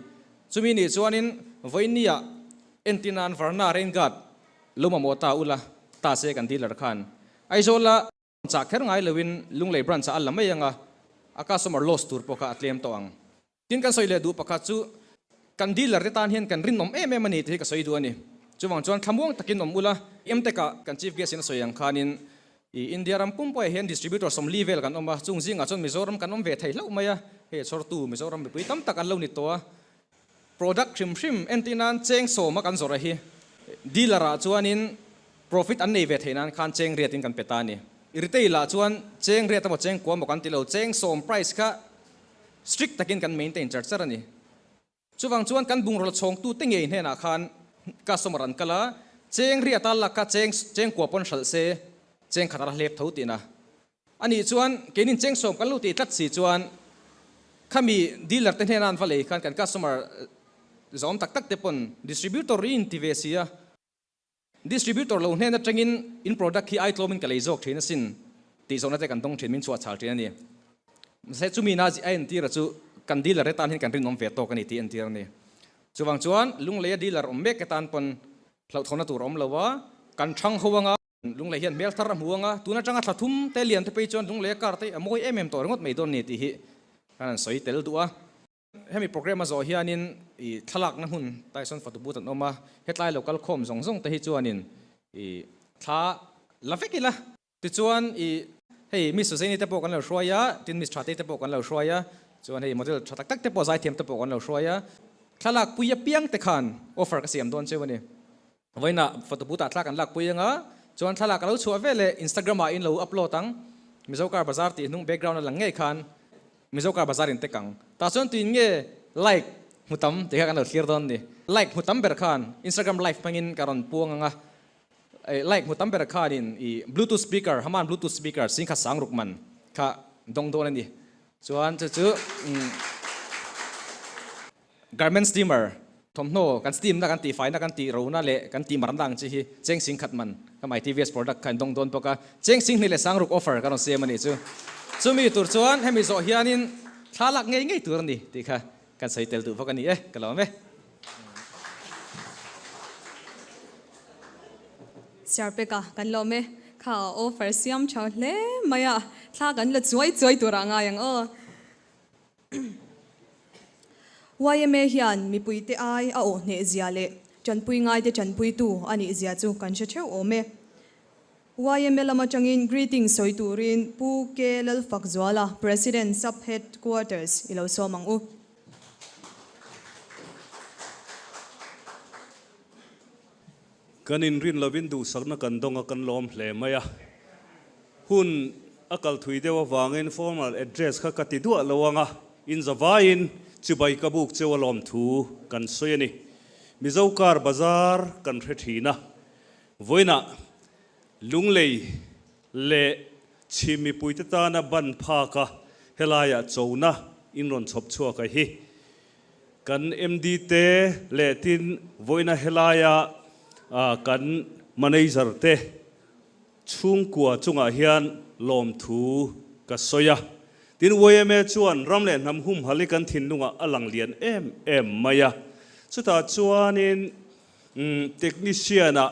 จุมีนี่จวนอินวันนี้เอ็นตินันฟาร์นาเรนกัดลุมาโมตาอุลาตาเซกันดีลร์ขันไอโซล่าจากแค่ไงเลวินลุงเลยบรันชาอัลละไม่ยังอาการสมรลอสตูร์ปกติเลี้ยมตัวอังทินกันสอยเลดูปกติจูกันดีลร์ที่ตานเห็นกันรินนมมันนี่ที่ก็สอยดูนี่จูวังจวนขมวงตะกินนมอุลาเตกะกันชีฟเกสินสอยยังขานินอินเดียรัมปุ่มไปเห็นดิสทริบิวเตอร์สมลีเวลกันออกมาจุงซิงจนมิโซรัมกันอมเวทให้เล่าไม่เฮ้ยชอร์ตูมิโซรัมไปปุยตั้มตะกันเล่านี่ตัว product ชิมเอ็นตินันเจงโซมากันสระฮีดีลร์จวนอิน profit อันนี้เวทให้นั้นคันเจงเรียตินกันเปตานี่อิริเตล่าจวนเจงเรียตหมดเจงกวนบอกกันติเราเจงโซม price ก็ strict ตะกินกัน maintain จัดสระนี่ช่วงจวนกันบุงรถชงตู้ติ้งเองเห็นอาคารก็สมรันกันละเจงเรียตาลักก็เจงกวนปนเฉลเซเจงขัดระเล็บเท่าตีนะอันนี้จวนเกนินเจงโซมกันลู่ตีตัดสีจวนข้ามีดีลเลอร์เต็นเฮนันฟัลเลยกันก็สมรจอมตักเตปน distributor อินทิเวเซีย distributor เราเนี่ยจังอิน product ที่ไอโตมินกันเลยจอกเทนสินตีสองนัดแต่กันต้องเทนมินชัวชาลเทนนี่เซจูมีนาจิไอเอ็นทีระจูกันดีลเลอร์ตันเห็นกันรินนมเวทโตกันนี่ที่เอ็นทีระนี่จูวังจวนลุงเลยดีลเลอร์อมเมกกันตันปนเราทนตัวรอมเราว่ากันช่างหัวงาลุงเลยเห็นเมลทาร์หัวงาตัวนั้นจังอัดทุ่มเตลียนที่ไปจวนลุงเลยการ์ที่มวยตัวรงดไม่โดนนี่ที่กันสวยเตลตัวให้มีโปรแกรมมาโซเฮียนิน ทลักนั่นหุ่นไต้ส่วนฟัตบุตันออกมาเฮ็ดไล่โลกัลคอมส่งแต่ให้จวนนินท้าลาเฟกิละติจวนเฮ้ยมิสเซนี่ตะปกันเราช่วยตินมิสทราติตะปกันเราช่วยจวนเฮ้ยโมเดลทักตักตะปใจเทียมตะปกันเราช่วยทลักปุยเปียงตะขันออฟเฟอร์ก็เสียมโดนเชื่อวันนี้ไว้น่ะฟัตบุตัดทลักกันลักปุยงจวนทลักเราช่วยเวลอินสตาแกรมอินเราอัพโหลดตั้งมิโซการบาซาร์ตีนุ่งแบ็กกราวน์นั่นหลังเงี้ยขันมิโซการบาซาร์อินเตกังแต่ส่วนตัวนี้ไลค์มุตัมเด็กกันเราเคลียร์ตอนนี้ไลค์มุตัมเบอร์ขันอินสตาแกรมไลฟ์พังอินการันพวงไลค์มุตัมเบอร์ขันอินบลูทูธสปีกเกอร์ฮามันบลูทูธสปีกเกอร์สิ่งข้าสังรุกมันข้าดงโดนนี่ส่วนจู่garment steamer ทอมโน่กันสตีมนักกันตีไฟนักกันตีรูน่าเละกันตีมรันดังจีฮีเจ้งสิงขัดมันก็หมาย TVS product กันดงโดนปกะเจ้งสิงนี่แหละสังรุก offer กันเราเสียมันนี่จู่มีตัวส่วนให้มีโซเฮียนินท้าลักง่ายตัวนี้ที่ค่ะกันใส่เตลตัวพวกกันนี่กันแล้วไหมเสียไปกันแล้วไหมข้า offer เสียมชาวเล่ไม่อะท้ากันละจ่วยตัวร่างงานยังวายเมฮิอันมีปุยเตไอโอเนเซียเล่จันปุยง่ายเดจันปุยตูอันนี้เซียจูกันเชื่อโอเมวายเมลมาจังอิน greeting สวยตูรินปูเกลลฟักจวลา president sub headquarters อิเลวโซมังอูกันอินรินลาวินดูสักนักกันดงกันล้อมเพลย์ไหมอะหุ่นอักลถุยเดว่าวางอิน formal address ข้ากัดติดด้วยระวังอ่ะอินจะวายินจุบัยกบุกเจ้าล้อมทูกันสวยนี่มิเจ้าการบาซาร์กันเรทีนะวันน่ะลุงเลยเล่ชิมิปุยตานะบันพากะเฮลายะโจนะอินรอนชบชัวกันฮีกันเอ็มดีเตเล่ตินวันน่ะเฮลายะกันมันไอซาร์เตชุงกัวจุงอาเฮียนล้อมทูกันสวยดินวัยเมจวนรำเล่นนำหุ่มฮัลิกันทินลุงอลังเลียนเอ็มมายาสุดท้ายจวนอินเทคนิชียนะ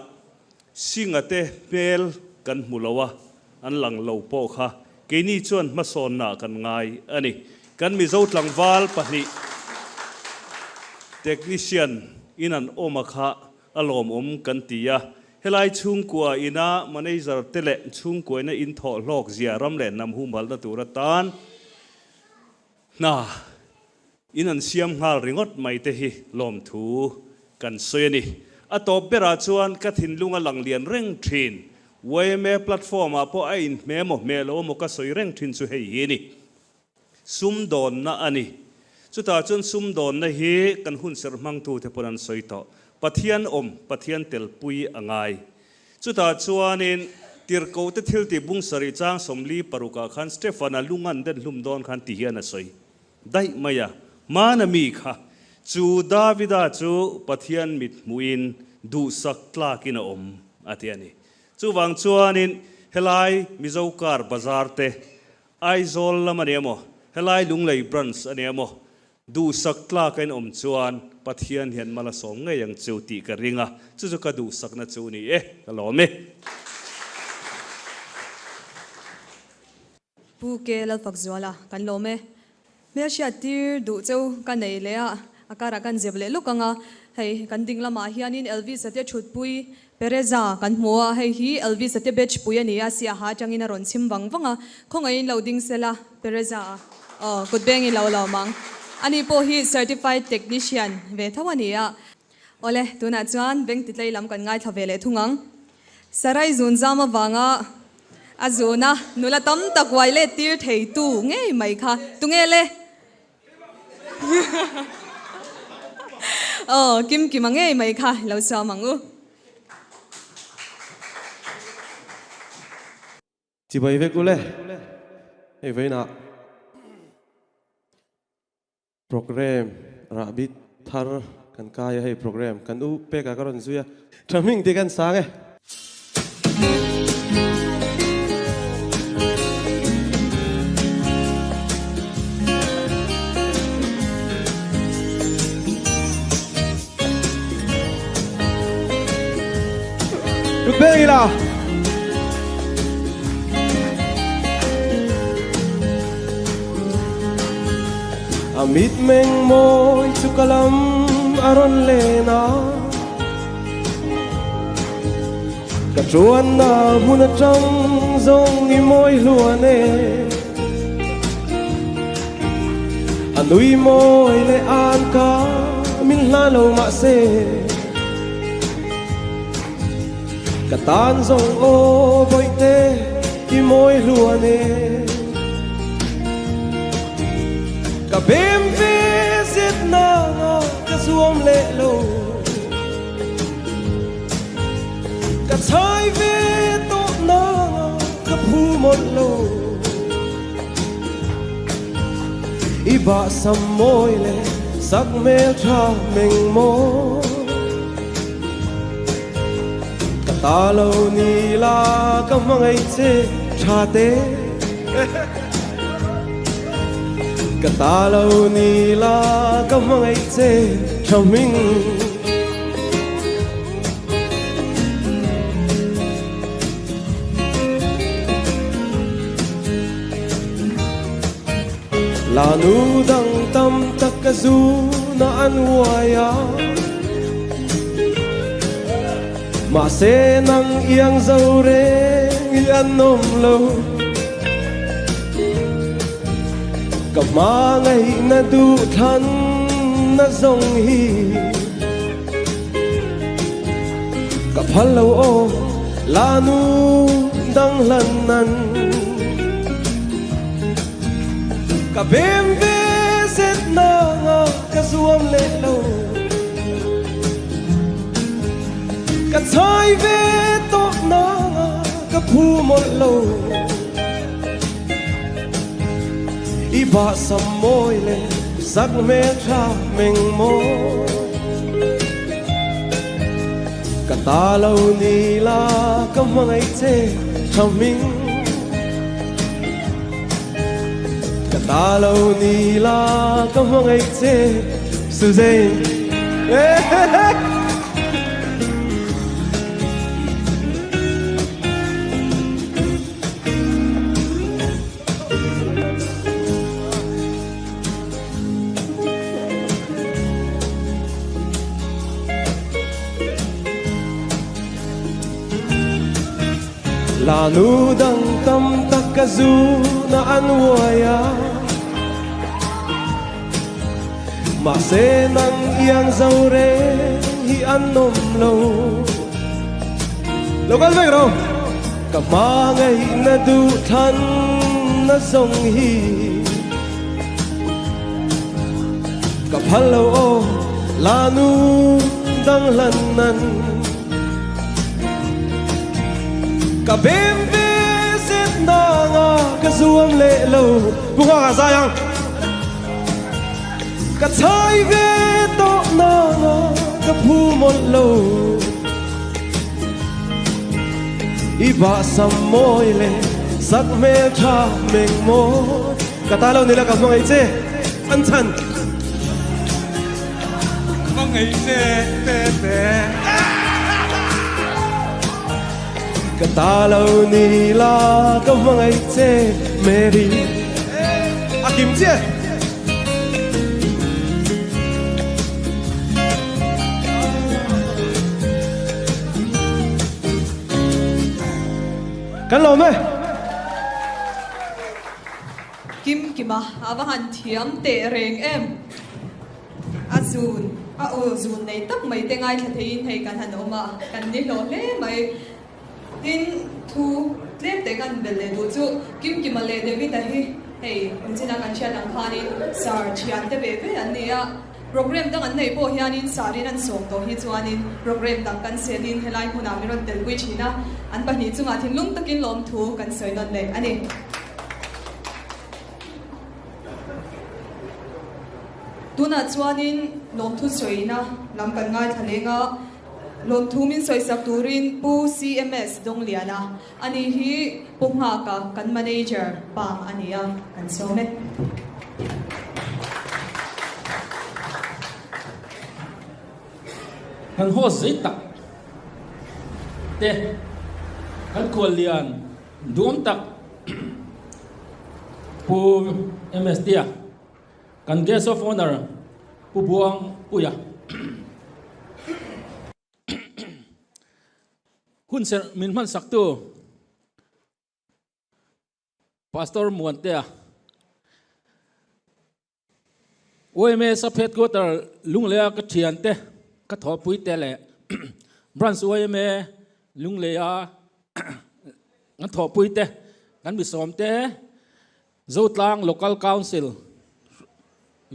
สิงห์เตเมลกันมุลวะอันหลังเหล่าโปค่ะเกนี่จวนมาสอนหน้ากันง่ายอันนี้กันมีเจ้าหลังวาลปะนี่เทคนิชียนอินันโอมาค่ะอารมณ์กันตียาเฮลัยชุงกัวอินะมันไอจะเตะชุงกัวอินะอินทอลอกเสียรำเล่นนำหุ่มฮัลตตัวตานน่าอินันเสียมหาริงอดไม่เตหิลมทูกันสวยนี่อัตบเบราชวนกัทินลุงหลังเลียนเร่งทรินไว้แม่แพลตฟอร์มอ่ะพอไอ้แม่หมกแม่โลมก็สวยเร่งทรินสุเฮียนี่ซุ่มโดนนะอันนี้สุดท้ายจนซุ่มโดนนะเฮกันหุ่นเสริมังตูเทปนันสวยต่อปะเทียนปะเทียนเตลปุยอ่างไงสุดท้ายชวนนินตีร์โกเตทิลติบุงสริจางสมลีปรุกาขันสเตฟานาลุงอันเดินลุมโดนขันตีเฮียนะสวยได้ไหมอะมานามีค่ะจูดาวิดาจูปะเทียนมิดมุอินดูสักตลากินาอาทิตย์นี้จูวังชวนินเฮลัยมิเจ้าการบาซาร์เตไอโซลละมันเอโมเฮลัยลุงเลยบรันส์อันเอโมดูสักตลากินชวนปะเทียนเห็นมาละสองไงยังจูตีกระริงอ่ะจูก็ดูสักนัดจูนี่ก็ล้อมปูเกลฟักจวลากันล้อมเมื่อเช้าที่ดูเจ้ากันไหนเลยอ่ะอาการกันเจ็บเลยลูกกังอ่ะให้กันดิ่งละมาเฮียนินเอลวิสเตชุดปุยเปเรซ่ากันหัวให้ฮีเอลวิสเตเบชปุยนี่อาเซียหาจังอินารอนซิมวังวังอ่ะคงไอ้เราดิ่งเสละเปเรซ่ากุดเบงอิเรามังอันนี้พอฮี certified technician เวทวันนี้อ่ะโอเลตัวนั้นจวนเบงติดเลยลำกันง่ายทว่าเวลทุ่งังสลายจุนจามาวังอ่ะอาจูนะนุละตั้มตะกวายเล่ตีร์เทยตู้เงี้ยไหมคะตุเงี้ยเล่กิมมังเงี้ยไหมคะเราสามังอูจีบไปเวกุเล่ไอ้เวน่ะโปรแกรมระบิดทาร์กันกายให้โปรแกรมกันอูเปกากรอนซุยทำมิ่งที่กันสังลูกเบงอีล่ะอามิดเมงโมยสุกลัม aron le na cả chuan na mun trong dòng ni môi lúa nè anh nuôi môi le an ca min la lâu mà se cả tan dòng ô bội tê ki môi lúa nè cả bem ve giết na cả zuom lệ lâu cả trái về tốt na cả phu một lâu iba sam môi lệ sắc mê cha mình mô cả ta lâu ni la cả mang ấy chê cha tê cả ta lâu ni la cả mang ấy chê cha mình là nu đăng tâm tất cả du na an huaya mà sẽ nang iang dâu re an nom lâu cặp má ngày na du thân na dòng hi cặp hal lâu ô là nu đăng lần nan cả bem ve zet na nga cả zuam lệ lâu cả trái ve tốt na nga cả phu một lâu iba sam môi lệ sắc mê cha mình mô cả ta lâu ni la cả mang ấy chê cha mình ta lâu ni la có mong ấy chê sự dây là nu đăng tâm tất cả du na an huaya mà sẽ nang iang dâu re hi an nom lâu lâu cái gì đâu cả má ngày na du thân na dòng hi cả phal lâu ô là nu đăng lần nan cả bem ve giết na nga cả zuam lệ lâu buông hoa ra yang cả trái về tốt na cả phu một lâu iba sam môi lệ sắc mê cha mình mô cả ta lâu này là cả mong ấy chê ăn chân mong ấy chê tê tê cả ta lâu ni la cả mong ấy chê mê đi kim chê Kan lo me Kim kima avahan thiam te reng em azun a o zun nei tak mai te ngai thathein hei kan han oma kan ni lo le mai tin thu tlem te kan bel le du chu kim kima le David a hi hei unchina kan chia dang khani sar chian te be be an nia program dang an nei po hianin sarin an som to hi chuanin program dang kan selin helai huna mi ron tel pui china an pa ni chunga thin lung takin lom thu kan soinon le ani tuna chuanin lom thu soina lam kan ngai thalenga lom thu min soi sak turin pu CMS dong liana ani hi pungha ka kan manager pam ania kan some kan ho zai tak te kan khol lian dum tak pu MSD kan guest of honor pu buang puya hun ser min man sak tu pastor muan te oi me sa phet ko tar lung le ka thian te ka tho pui te le branch oi me lung le a ngan tho pui te kan bi som te zo tlang local council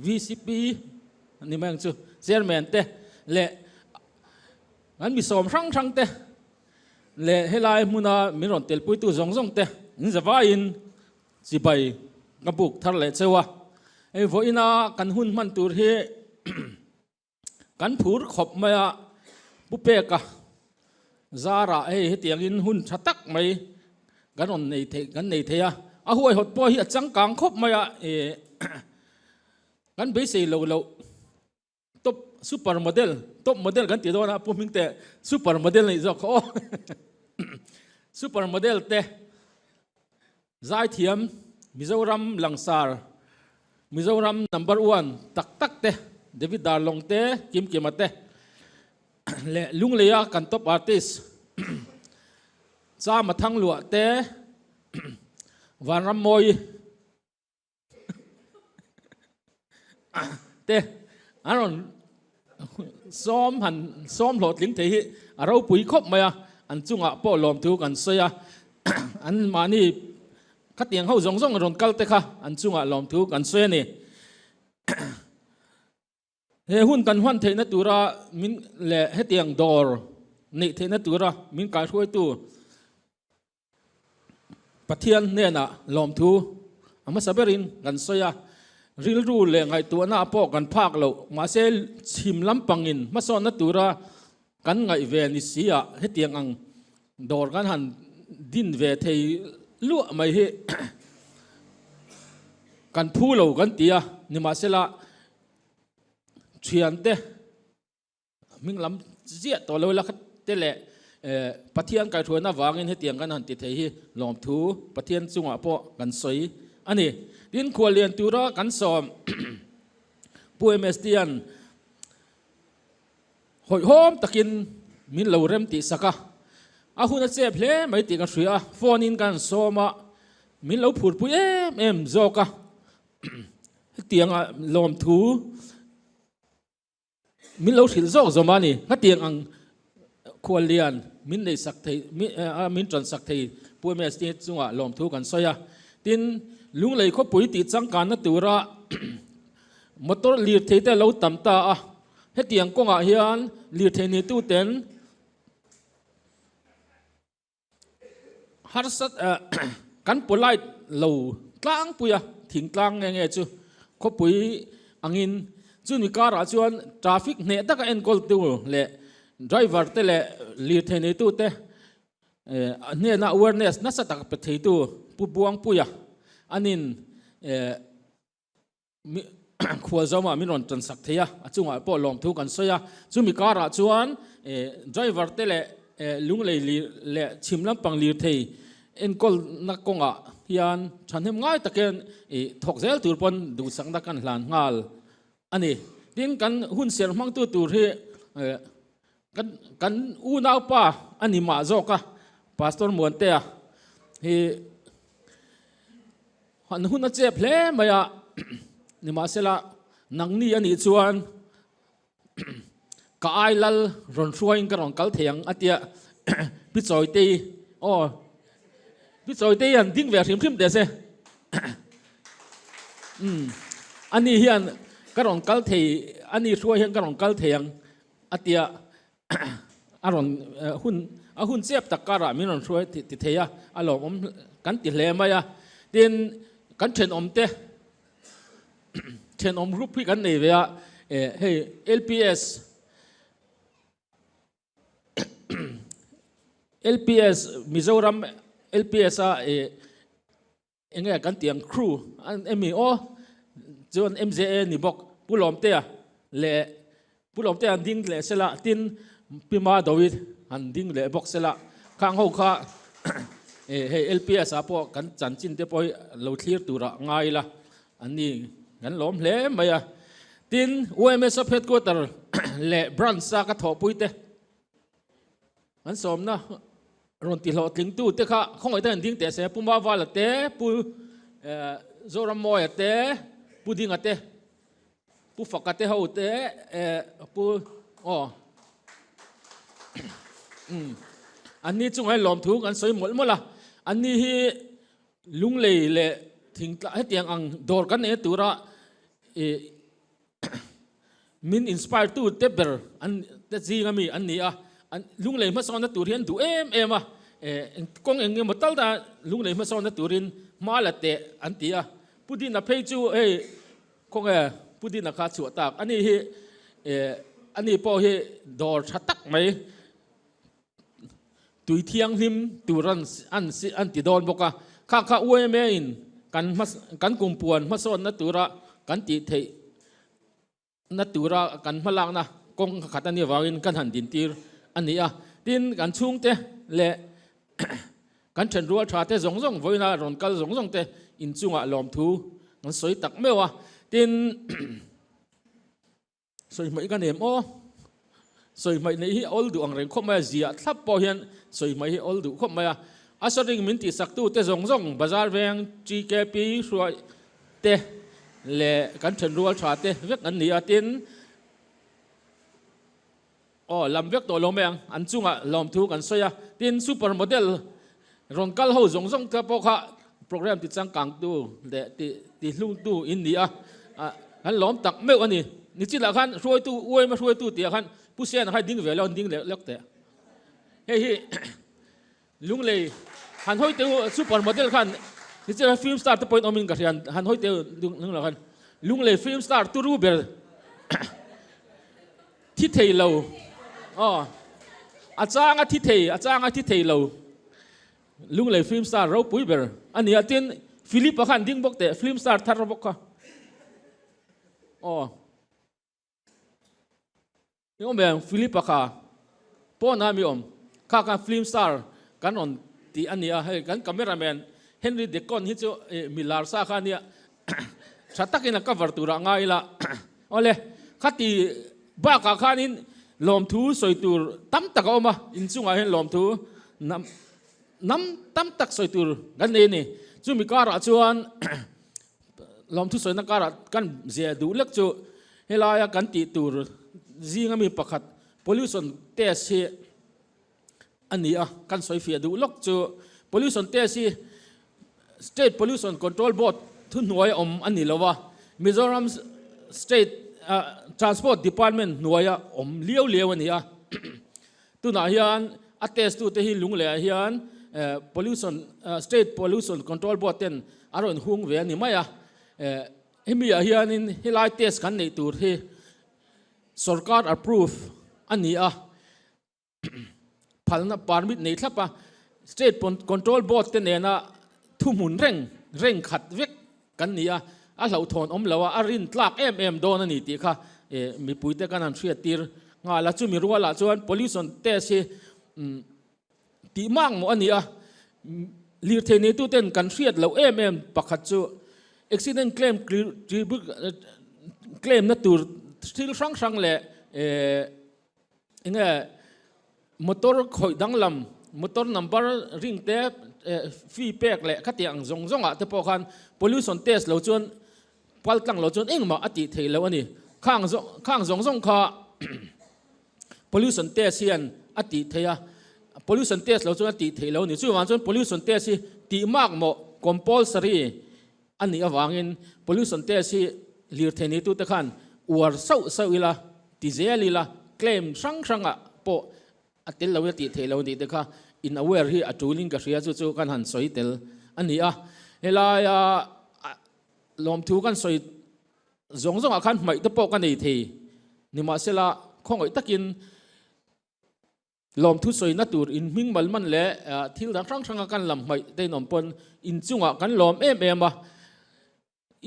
VCP ni mang chu chairman te le ngan bi som sang sang te le helai muna miron tel pui tu zong zong te in zawa in chi bai ngabuk thar le chewa e voina kan hun man tur he kan phur khop maya pupe ka zara e tiang in hun thatak mai ganon nei the ya a huai hot po hi achang kang khop maya e kan be sei lo top super model kan ti do na puming te super model nei zo kho super model te zai thiam Mizoram Langsar Mizoram number 1 tak te David Darlong te Kim Kimate le lung leya kan top artist cha mathang lua te Vanram Moi te aron som lot ling the hi aro pui khop maya an chunga po lom thu kan soya an mani khatiang ho zong zong ron kal te kha an chunga lom thu kan soya ni he hun kan hwan theina tura min le hetiang dor nei theina tura min ka khoi tu pathian ne na lom thu ama saberin kan soya ril ru le ngai tu na po kan phak lo ma se chim lam pangin ma son na tura kan ngai ve ni sia hetiang ang dor kan han din ve thei lu mai he kan phu lo kan tia ni ma se la thian te ming lam zia to lo la khat te le pathian kai thona wangin hetiang kan han ti thei hi lom thu pathian chunga po kan soi ani din kholian tura kan som puemestian hoi hom takin min lo rem ti saka a huna che phle mai ti ka hria phone in kan soma min lo phur pu em zoka tianga lom thu min lo thil zok zomani ha tiang ang kholian min nei sak thei min tron sak thei puemestian chunga lom thu kan soya tin lung lei kho pui ti chang kan na tura motor lir thei te lo tam ta a hetiang konga hian lir thei ni tu ten har sat kan polite lo tlang puya thing tlang nge chu kho pui angin chun mi kara chuan traffic ne taka en kol tu le driver te le lir thei ni tu te ne na awareness na sa tak pe thei tu pu buang puya anin khua zoma minon tran sak theya achunga po lom thu kan soya chumi kara chuan driver te le lung lei le chimlam pang lir thei en kol na konga hian thanem ngai taken thok zel tur pon du sang da kan hlan ngal ani tin kan hun ser mang tu tur he kan u nau pa ani ma zoka pastor monte a he han hun a che phle maya ni ma sela nangni ani chuan ka ai lal ron hruain ka ron kal theng atia pi choi te o pi choi te an ding ve hrim hrim de se ani hian ka ron kal thei ani hruai hian ka ron kal theng atia aron hun chep takara min ron hruai ti theya alom om kan ti hle maya tin kan then om te then om group hi kan nei ve a hey LPS Mizoram LPS a enge kan tiang crew an emi o John MZA ni bok pulom te le pulom te an ding le sela tin pima David an ding le bok sela khang ho kha hey LPS a po kan chan chin te poi lo clear tura ngai la ani gan lom hle maya tin OMS of headquarter le branch sa ka tho pui te an som na ron ti lo tling tu te kha khong ai tan ding te se puma wala te pu zoramoy te pu ding ate pu fakate ho te puอันนี้จงให้หลอมถูกอันสวยหมดหมดละอันนี้ฮีลุงเลยเละทิ้งให้เตียงอังดอร์กันเนี่ยตัวละมินอินสปายร์ตัวเต็บเบอร์อันเด็ดซีก็มีอันนี้อันลุงเลยมาสอนตัวเรียนดูกงเองมาตั้งแต่ลุงเลยมาสอนตัวเรียนมาละเตะอันที่ผู้ดีน่ะเพย์จูคงผู้ดีน่ะขาดสวดตากอันนี้ฮีอันนี้พอฮีดอร์ชัดตักไหมตุยเทียงหิมตุรันอันติดอนบอกว่าข้าอวยเมอินกันกุมปวนมาสอนนัตุระกันติเทนัตุระกันพลังนะกงขัดอันนี้วางินกันหันดินตีอันนี้ดินกันชุ่งเตเละกันเฉินรัวชาเตสงวยนะรอนกันสงเตอินจุงลอมทูมันสวยตักไม่วะดินสวยไม่กันเอ็มสวยไม่ในที่ออลดูอังเรงคบมาเสียทับพอเห็นสวยไม่ที่ออลดูคบมาอาศัยมินติสักตู้เตะบาซาร์เวงจีเคปีสวยเตะเละกันเฉินรัวชาเตะเวกอันนี้ตินลำเวกตัวลมแมงอันจุงลมทูกันสวยตินซูเปอร์โมเดลรอนกัลเฮาเตะพอค่ะโปรแกรมติดจังกังตู้เดติลุงตู้อินเดียอันล้อมตักเมฆอันนี้นี่จิตละขันช่วยตู้อวยมาช่วยตู้เตียขันผู้เสียนให้ดิ้งเวลาดิ้งเล็กแต่เฮ้ยลุงเลยหันห้อยเตียวซูเปอร์โมเดลขันนี่จะฟิล์มสตาร์ตัวpointอมินกันหันห้อยเตียวลุงละขันลุงเลยฟิล์มสตาร์ตัวรูเบลที่เทเราอาจารย์ที่เทเราลุงเลยฟิล์มสตาร์เราปุ้ยเบลอันนี้ตินฟิลิปขันดิ้งบอกแต่ฟิล์มสตาร์ทาร์บอกค่ะยังไม่ฟิลิปค่ะพ่อน้ามีข้ากันฟิล์มสตาร์กันอ่อนที่อันนี้ให้กันคาเมราแมนเฮนรี่เดคอนฮิตจะมิลาร์ซาคันเนี่ยชัดตักินกับวัตถุร่างไงล่ะเอาเลยข้าที่บ้าข้านี่ลมทูสวยตูตั้มตักเอามาอินซุงไงเห็นลมทูน้ำตั้มตักสวยตูกันนี่จู่มีการะชวนลมทูสวยนักการะกันเสียดูเล็กจู่เฮลายกันตีตูจีงมีประคัด pollution test อันนี้กันสวยเฟียดูล็อกจู่ pollution test state pollution control board ทุนหน่วยอันนี้แล้วว่า Mizoram state transport department หน่วยเลี้ยวอันนี้ตัวไหนยันattest ตัวที่ลุงเลยยันpollution state pollution control board เต็นอารมณ์หุ่งเวียนี่ไม่เฮมียันเฮลายเทสกันในตัวที่สรการ approve อันนี้พันธุ์ปาร์มิตในทับstate control board เต็นเนี่ยนะทุ่มหุ่นเร่งขัดเวกกันนี่เราทนเราว่ารินตลากโดนนี่ตีค่ะมีปุ๋ยเตกันนั่นเสียตีงาละจู่มีรัวละจวน pollution เตสิตีมั่งหมดอันนี้ลีเทนี่ตู้เต้นกันเสียเราปักขัดจู่ accident claim นั่นตัวstill ช่างเลยมอเตอร์คอยดังลำมอเตอร์ number ริงเตะฟีเปกเลยขัดอย่างจงแต่พอคัน pollution test เราจวนพัลตังเราจวนมาอติเทแล้วอันนี้ข้างจงค่ะ pollution test เซียนอติเทีย pollution test เราจวนอติเทแล้วนี่จู่วันจวน pollution test ตีมากหมด compulsory อันนี้วางเงิน pollution test ลีเทนี่ตุตะขันอวดเศร้าอีละติเจลีละเคลมช่างปออัติเราติเทเรานี่เด็กค่ะ in aware ที่อัจฉริยะเสียจู่กันหันสวยเตลอันนี้เฮลายลมทูกันสวยจงอาคันไม่ตะปกันในทีนี่มาเสละคงไอ้ตะกินลมทูสวยนัตูอินมิงมันเละที่ดังช่างกันลำไม่ได้นอมปนอินจุงกันลม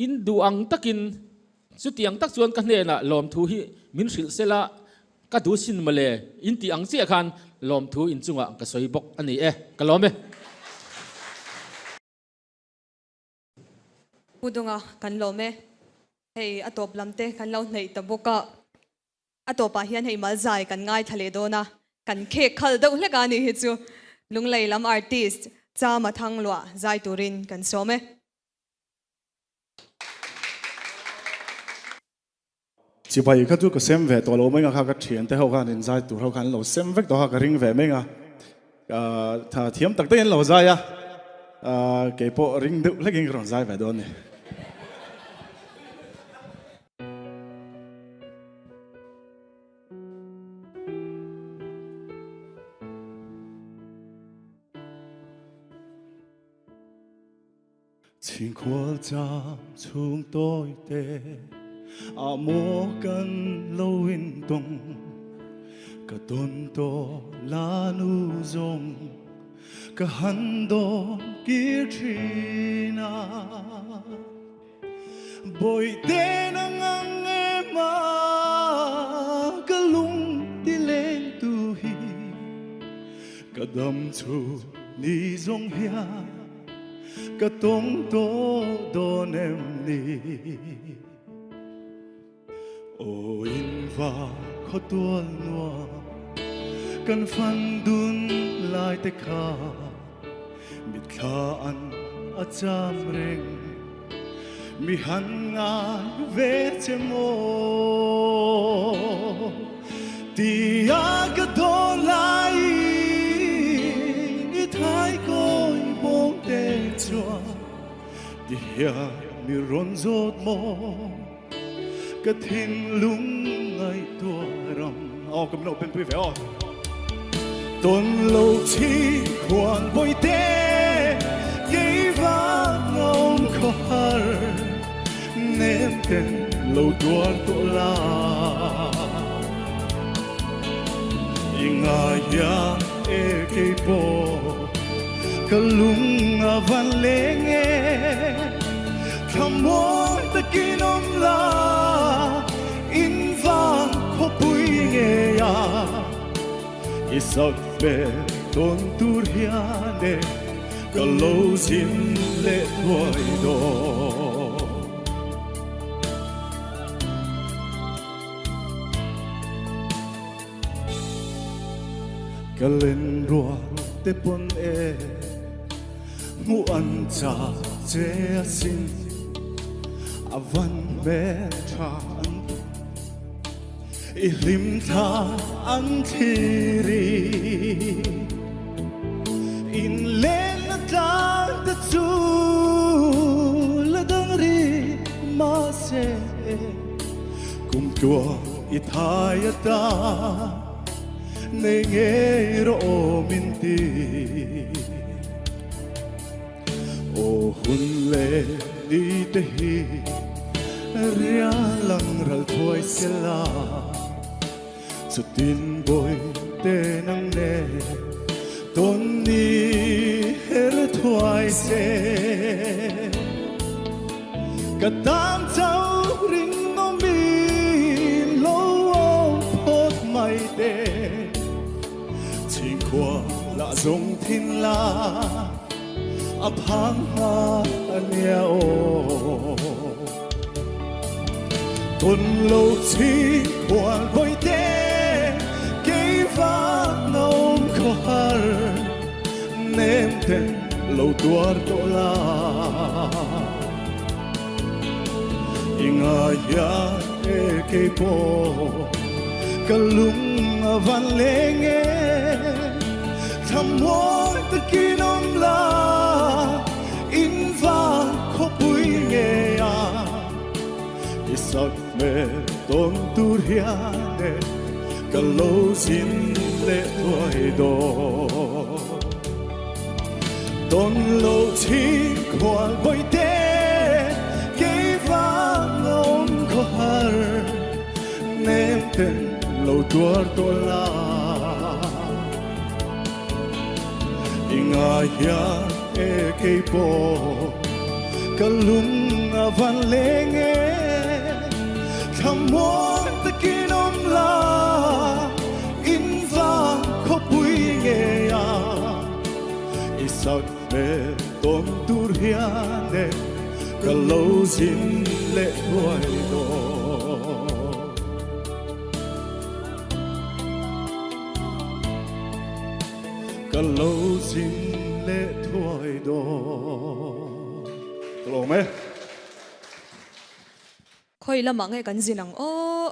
อินดูอังตะกินสุดที่อังตักชวนกันเนี่ยนะลมทูฮีมินสิลเสละก็ดูสินมาเลยอินที่อังเสียคันลมทูอินจุงก็สวยบกอันนี้ก็ลมพูดงกันลมให้อตบลำเตกันเราในตะบกอตบปะเฮียนให้มาใจกันง่ายทะเลโดนะกันเคกขัดเดาเล็กอันนี้จู lunglei lam artist cha ma thang lwa zai turin kan some chỉ vậy các chú có xem về tổ lô mấy ngà các thiền tới hậu khăn giải tụ hậu khăn lô xem vết đó các ring về mấy ngà thà thiếm tắc tới lô giải cái bộ ring đựng lấy cái còn giải về đó này Chính qua chạm chúng tôi để mô cần lâu in tung cả tôn tô là nu dông cả hắn đô kia trina bồi tên ngang em mà cả lung đi lên tu hi cả đâm chu ni dông hia cả tông tô đón em đi ô in va khó tua noa cần phán đun lại tay khá mít khá ăn ở chăm reng mi hắn ngã về che mô tia cái đó lại ít hai coi bóng đè choa tia mi rôn rốt mô cái thiên lung ngày tua rầm cầm nộ bên quý vẻ tuần lâu chi khoan bồi tê gây vang ngông khó hở ném tên lâu tua tổ la ingaya e cây bò cái lung van lê nghe tham muốn ta kinom la in vang khó bùi nghe ya isak be ton tur hiane ka lâu zin lệ thôi đó ka lên rùa te pon e ngu an cha che sin avan be than ilim tha an thiri in len ta ta chu la dang ri ma se kum tua ithaya ta ne nge ro min ti o hun le đi te hi ria lang ral thoi sela cho tin boy te nang ne ton ni her thoi se ka tam chau ring no mi lo phot mai te ching kwa la zong thin la ấp hang hoa ania o tuần lâu chi quan vội tê cây vàng nông khó hở ném tên lâu tuar tổ la ingaya e cây po kalung van lê nghe tham muốn ta kinom la in va khó bùi nghe ya isak me ton tur hiane ka lâu zin lệ thôi đó ton lâu chi khoan bồi tê cây vang ngông khó hở ném tên lâu tuar tổ la ingaya e cây po kalung van lê nghe tham muốn ta kinom la in vang khó bùi nghe ya isak me ton tur hiane ka lâu zin lệ thôi đó cả lâu xin lệ thôi đó Tolong me. khoi la mangai kan zinang o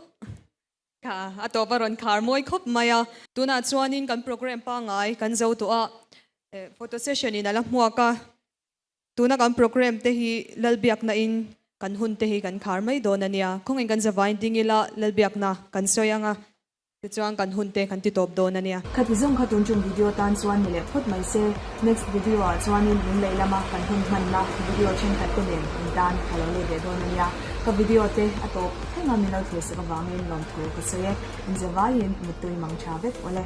ka ato baron khar moi khop maya tuna chuanin kan program pa ngai kan zo to a photo session in ala muaka tuna kan program te hi lalbiak na in kan hun te hi kan khar mai don ania khong in kan zawain dingila lalbiak na kan soyanga ti chuang kan hun te kan ti top don ania khati zong khatun chung video tan chuan ni le phut mai se next video a chuanin lung leilama kan hun man na video chen khat te nen dan khalo le de don ania ka video te ato thenga minal these ka wangin lom thu ka se in zawain mutui mang chavek ole